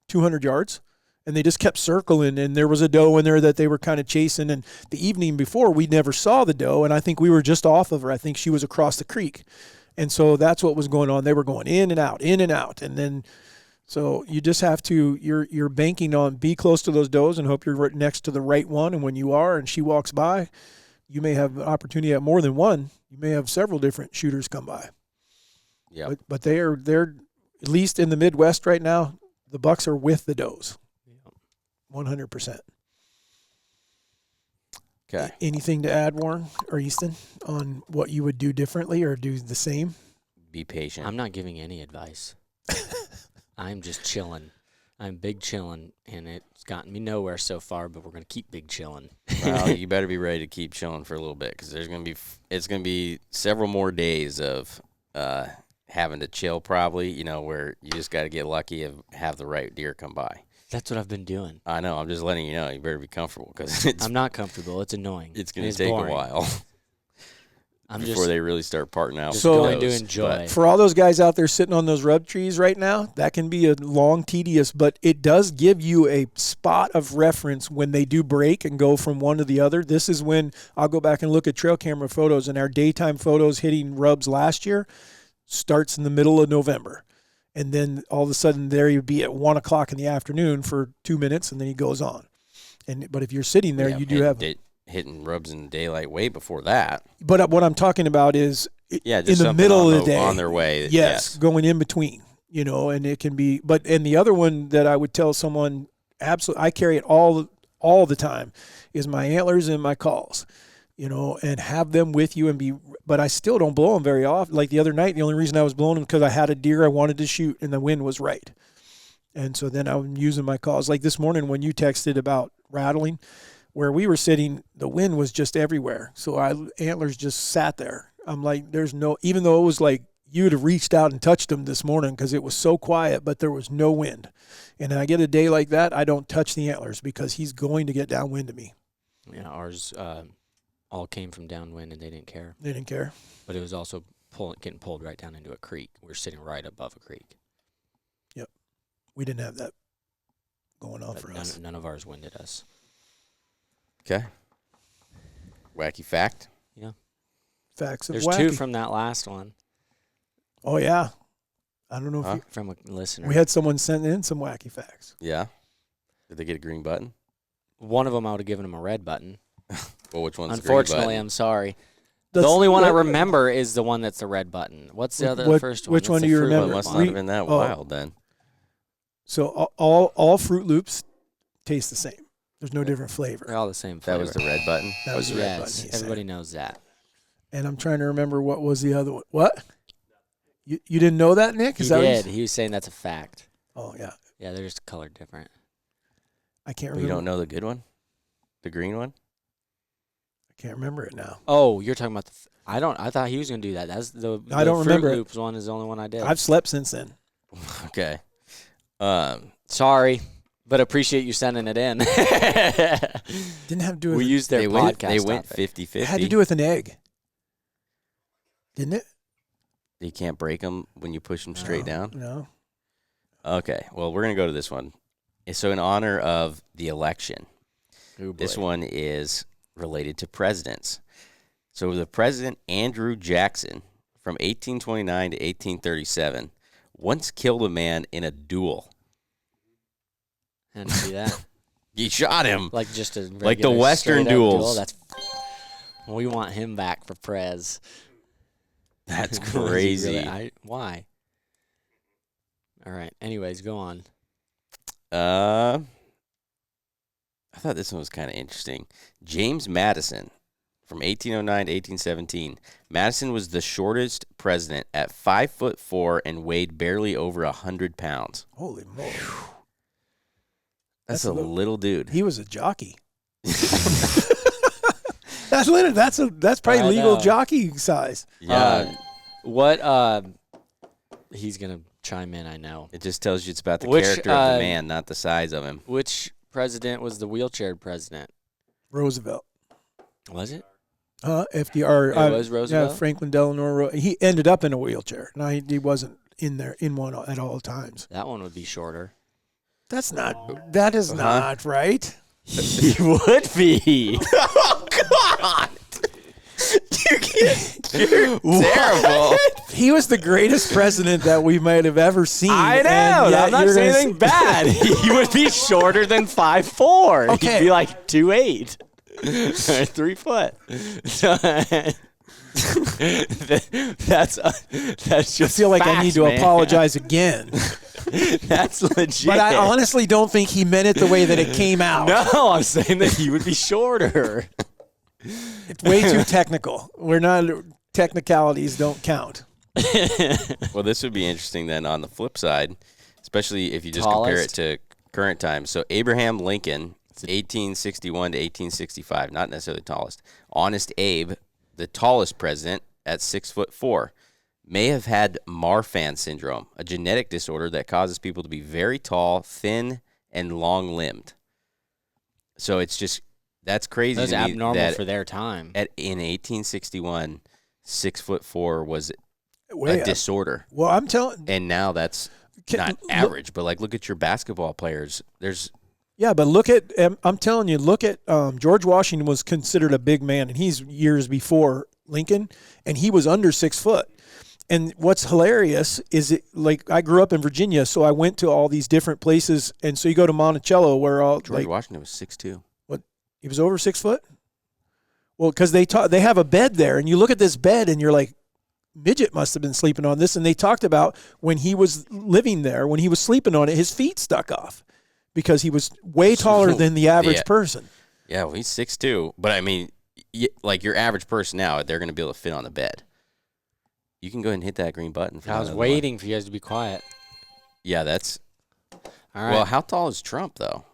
Speaker 2: 200 yards. And they just kept circling, and there was a doe in there that they were kind of chasing. And the evening before, we never saw the doe, and I think we were just off of her. I think she was across the creek. And so that's what was going on. They were going in and out. And then, so you just have to, you're banking on, be close to those does and hope you're right next to the right one. And when you are and she walks by, you may have an opportunity at more than one. You may have several different shooters come by.
Speaker 3: Yeah.
Speaker 2: But they're at least in the Midwest right now, the bucks are with the does. 100%.
Speaker 3: Okay.
Speaker 2: Anything to add, Warren or Easton, on what you would do differently or do the same?
Speaker 3: Be patient.
Speaker 1: I'm not giving any advice. I'm just chilling. I'm big chilling, and it's gotten me nowhere so far, but we're going to keep big chilling.
Speaker 3: Well, you better be ready to keep chilling for a little bit, because it's going to be several more days of having to chill probably, where you just got to get lucky and have the right deer come by.
Speaker 1: That's what I've been doing.
Speaker 3: I know. I'm just letting you know. You better be comfortable, because
Speaker 1: I'm not comfortable. It's annoying.
Speaker 3: It's going to take
Speaker 1: boring.
Speaker 3: a while before they really start parting out.
Speaker 1: Just going to enjoy.
Speaker 2: For all those guys out there sitting on those rub trees right now, that can be a long, tedious, but it does give you a spot of reference when they do break and go from one to the other. This is when I'll go back and look at trail camera photos, and our daytime photos hitting rubs last year starts in the middle of November. And then all of a sudden there you'd be at 1 o'clock in the afternoon for 2 minutes, and then he goes on. But if you're sitting there, you do have
Speaker 3: hitting rubs in daylight way before that.
Speaker 2: But what I'm talking about is
Speaker 3: just
Speaker 2: in the middle of the day,
Speaker 3: on their way.
Speaker 2: Yes, going in between, and it can be. And the other one that I would tell someone, absolutely, I carry it all the time, is my antlers and my calls. And have them with you but I still don't blow them very often. Like the other night, the only reason I was blowing them because I had a deer I wanted to shoot and the wind was right. And so then I'm using my calls. Like this morning when you texted about rattling, where we were sitting, the wind was just everywhere. So antlers just sat there. I'm like, even though it was like you'd have reached out and touched them this morning because it was so quiet, but there was no wind. And I get a day like that, I don't touch the antlers because he's going to get downwind to me.
Speaker 1: Yeah, ours all came from downwind, and they didn't care.
Speaker 2: They didn't care.
Speaker 1: But it was also getting pulled right down into a creek. We're sitting right above a creek.
Speaker 2: We didn't have that going on
Speaker 1: But
Speaker 2: for us.
Speaker 1: none of ours winded us.
Speaker 3: Okay. Wacky fact.
Speaker 2: Facts of
Speaker 1: There's
Speaker 2: wacky.
Speaker 1: 2 from that last one.
Speaker 2: Oh, yeah. I don't know if
Speaker 3: Huh?
Speaker 1: From a listener.
Speaker 2: we had someone send in some wacky facts.
Speaker 3: Yeah. Did they get a green button?
Speaker 1: One of them, I would have given him a red button.
Speaker 3: Well, which one's
Speaker 1: Unfortunately,
Speaker 3: the green
Speaker 1: I'm sorry.
Speaker 2: That's-
Speaker 1: the only one I
Speaker 2: that-
Speaker 1: remember is the one that's the red button. What's the other? The
Speaker 2: What-
Speaker 1: first one?
Speaker 2: which
Speaker 1: That's
Speaker 2: one
Speaker 1: the
Speaker 2: do you
Speaker 1: Fruit
Speaker 3: button?
Speaker 2: remember?
Speaker 3: Well,
Speaker 1: Loop
Speaker 3: it must
Speaker 1: one.
Speaker 3: not have been that
Speaker 2: Oh.
Speaker 3: wild then.
Speaker 2: So all Fruit Loops taste the same. There's no different
Speaker 1: They're
Speaker 2: flavor.
Speaker 1: all the same
Speaker 3: That
Speaker 1: flavor.
Speaker 3: was the red button.
Speaker 2: That was the red
Speaker 1: Yes,
Speaker 2: button. he said.
Speaker 1: everybody knows that.
Speaker 2: And I'm trying to remember what was the other one. What? You didn't know that, Nick?
Speaker 1: He
Speaker 2: Is that what
Speaker 1: did. He was saying that's a fact.
Speaker 2: Oh, yeah.
Speaker 1: Yeah, they're just colored different.
Speaker 2: I can't
Speaker 3: But
Speaker 2: remember.
Speaker 3: you don't know the good one? The green one?
Speaker 2: I can't remember it now.
Speaker 1: Oh, you're talking about the. I don't. I thought he was gonna do that. That's the.
Speaker 2: I don't
Speaker 1: Fruit
Speaker 2: remember it.
Speaker 1: Loops one is the only one I did.
Speaker 2: I've slept since then.
Speaker 3: Okay.
Speaker 1: Sorry, but appreciate you sending it in.
Speaker 2: Didn't have to do with
Speaker 1: we
Speaker 2: it.
Speaker 1: used their
Speaker 3: They
Speaker 1: podcast.
Speaker 3: went
Speaker 1: topic.
Speaker 3: 50-50.
Speaker 2: It had to do with an egg. Didn't it?
Speaker 3: You can't break them when you push them straight
Speaker 2: No,
Speaker 3: down?
Speaker 2: No.
Speaker 3: Okay. Well, we're going to go to this one. So in honor of the election,
Speaker 1: Oh,
Speaker 3: this
Speaker 1: boy.
Speaker 3: one is related to presidents. So the president, Andrew Jackson, from 1829 to 1837, once killed a man in a duel.
Speaker 1: I didn't see that.
Speaker 3: He shot him.
Speaker 1: Like just a
Speaker 3: Like the
Speaker 1: regular
Speaker 3: Western
Speaker 1: straight-up duel.
Speaker 3: duels.
Speaker 1: That's. We want him back for Prez.
Speaker 3: That's
Speaker 1: Was he
Speaker 3: crazy.
Speaker 1: really- why? All right. Anyways, go on.
Speaker 3: I thought this one was kind of interesting. James Madison, from 1809 to 1817. Madison was the shortest president at 5'4" and weighed barely over 100 pounds.
Speaker 2: Holy moly.
Speaker 3: That's
Speaker 2: That's
Speaker 3: a
Speaker 2: a little-
Speaker 3: little dude.
Speaker 2: He was a jockey. That's literally, that's probably
Speaker 1: I
Speaker 2: legal
Speaker 1: know.
Speaker 2: jockey size.
Speaker 3: Yeah,
Speaker 1: What? He's gonna chime in. I know.
Speaker 3: it just tells you it's about the
Speaker 1: Which,
Speaker 3: character of the man, not the size of him.
Speaker 1: Which president was the wheelchair president?
Speaker 2: Roosevelt.
Speaker 1: Was it?
Speaker 2: FDR.
Speaker 1: It was Roosevelt?
Speaker 2: Yeah, Franklin Delano. He ended up in a wheelchair. No, he wasn't in one at all times.
Speaker 1: That one would be shorter.
Speaker 2: That is not right.
Speaker 1: He would be.
Speaker 3: Oh God! You're terrible.
Speaker 2: He was the greatest president that we might have ever seen.
Speaker 1: I
Speaker 2: and
Speaker 1: know.
Speaker 2: yet
Speaker 1: I'm not
Speaker 2: you're
Speaker 1: saying
Speaker 2: gonna
Speaker 1: anything bad. He would be shorter than 5'4".
Speaker 2: Okay.
Speaker 1: He'd be like 2'8", 3 foot. So, that's just.
Speaker 2: I feel like I need to
Speaker 1: man.
Speaker 2: apologize again.
Speaker 1: That's legit.
Speaker 2: But I honestly don't think he meant it the way that it came out.
Speaker 1: No, I'm saying that he would be shorter.
Speaker 2: It's way too technical. We're not technicalities don't count.
Speaker 3: Well, this would be interesting then on the flip side, especially if you just compare it
Speaker 1: Tallest?
Speaker 3: to current times. So Abraham Lincoln, 1861 to 1865, not necessarily the tallest. Honest Abe, the tallest president at 6'4", may have had Marfan syndrome, a genetic disorder that causes people to be very tall, thin, and long-limbed. So it's just that's crazy.
Speaker 1: That's
Speaker 3: to me
Speaker 1: abnormal
Speaker 3: that
Speaker 1: for their time.
Speaker 3: in 1861, 6'4" was
Speaker 2: Way
Speaker 3: a
Speaker 2: up.
Speaker 3: disorder.
Speaker 2: Well, I'm telling.
Speaker 3: And now that's not average, but like look at your basketball players. There's
Speaker 2: Yeah, but look at. I'm telling you, look at George Washington was considered a big man, and he's years before Lincoln, and he was under 6 foot. And what's hilarious is it like I grew up in Virginia, so I went to all these different places, and so you go to Monticello where all
Speaker 3: George
Speaker 2: like
Speaker 3: Washington was 6'2".
Speaker 2: he was over 6 foot. Well, because they have a bed there, and you look at this bed, and you're like, midget must have been sleeping on this. And they talked about when he was living there, when he was sleeping on it, his feet stuck off because he was way taller than the average
Speaker 3: Yeah.
Speaker 2: person.
Speaker 3: Yeah, well, he's 6'2". But I mean, like your average person now, they're going to be able to fit on the bed. You can go ahead and hit that green button. For
Speaker 1: I was
Speaker 3: another
Speaker 1: waiting for you guys to be quiet.
Speaker 3: one. Yeah, that's
Speaker 1: All right.
Speaker 3: well. How tall is Trump though?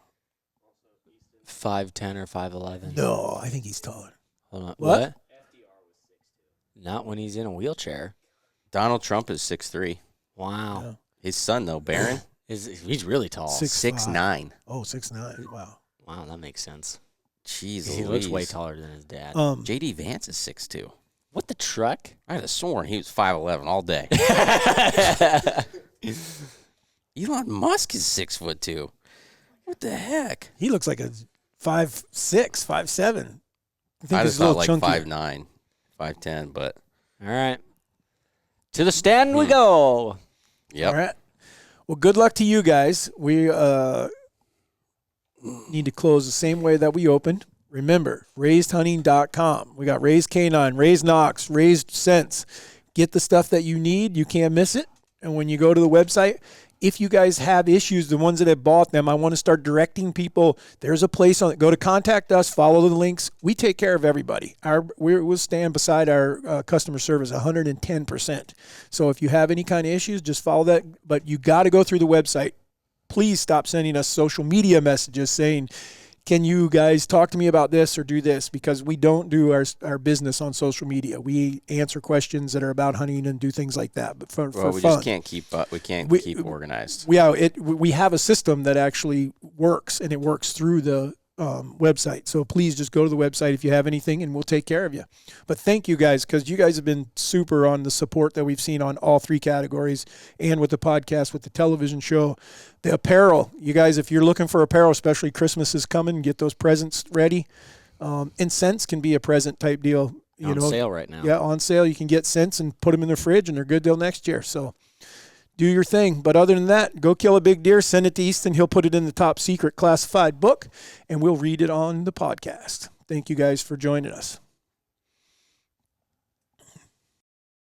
Speaker 1: 5'10" or 5'11".
Speaker 2: No, I think he's taller.
Speaker 1: Hold on.
Speaker 2: What?
Speaker 1: Not when he's in a wheelchair.
Speaker 3: Donald Trump is 6'3".
Speaker 1: Wow.
Speaker 2: Yeah.
Speaker 3: His son though, Barron,
Speaker 1: He's really tall.
Speaker 3: 6'9".
Speaker 2: Oh, 6'9". Wow.
Speaker 1: Wow, that makes sense.
Speaker 3: Jeez,
Speaker 1: He looks way
Speaker 3: Louise.
Speaker 1: taller than his dad.
Speaker 3: J.D. Vance is 6'2".
Speaker 1: What the truck?
Speaker 3: I had sworn he was 5'11" all day. Elon Musk is 6'2". What the heck?
Speaker 2: He looks like a 5'6", 5'7".
Speaker 3: I just
Speaker 2: he's a little
Speaker 3: thought like
Speaker 2: chunky.
Speaker 3: 5'9", 5'10", but
Speaker 1: All right. To the stand we go.
Speaker 3: yep.
Speaker 2: All right. Well, good luck to you guys. We need to close the same way that we opened. Remember, raisedhunting.com. We got Raised Canine, Raised Knox, Raised Scents. Get the stuff that you need. You can't miss it. And when you go to the website, if you guys have issues, the ones that have bought them, I want to start directing people. There's a place on it. Go to contact us. Follow the links. We take care of everybody. We'll stand beside our customer service 110%. So if you have any kind of issues, just follow that. But you got to go through the website. Please stop sending us social media messages saying, can you guys talk to me about this or do this? Because we don't do our business on social media. We answer questions that are about hunting and do things like that. But for
Speaker 3: We
Speaker 2: fun.
Speaker 3: just can't keep up. We can't keep organized.
Speaker 2: We have a system that actually works, and it works through the website. So please just go to the website if you have anything, and we'll take care of you. But thank you guys, because you guys have been super on the support that we've seen on all three categories, and with the podcast, with the television show, the apparel. You guys, if you're looking for apparel, especially Christmas is coming, get those presents ready. And scents can be a present type deal.
Speaker 1: On sale right now.
Speaker 2: Yeah, on sale. You can get scents and put them in the fridge, and they're good till next year. So do your thing. But other than that, go kill a big deer, send it to Easton. He'll put it in the top secret classified book, and we'll read it on the podcast. Thank you guys for joining us.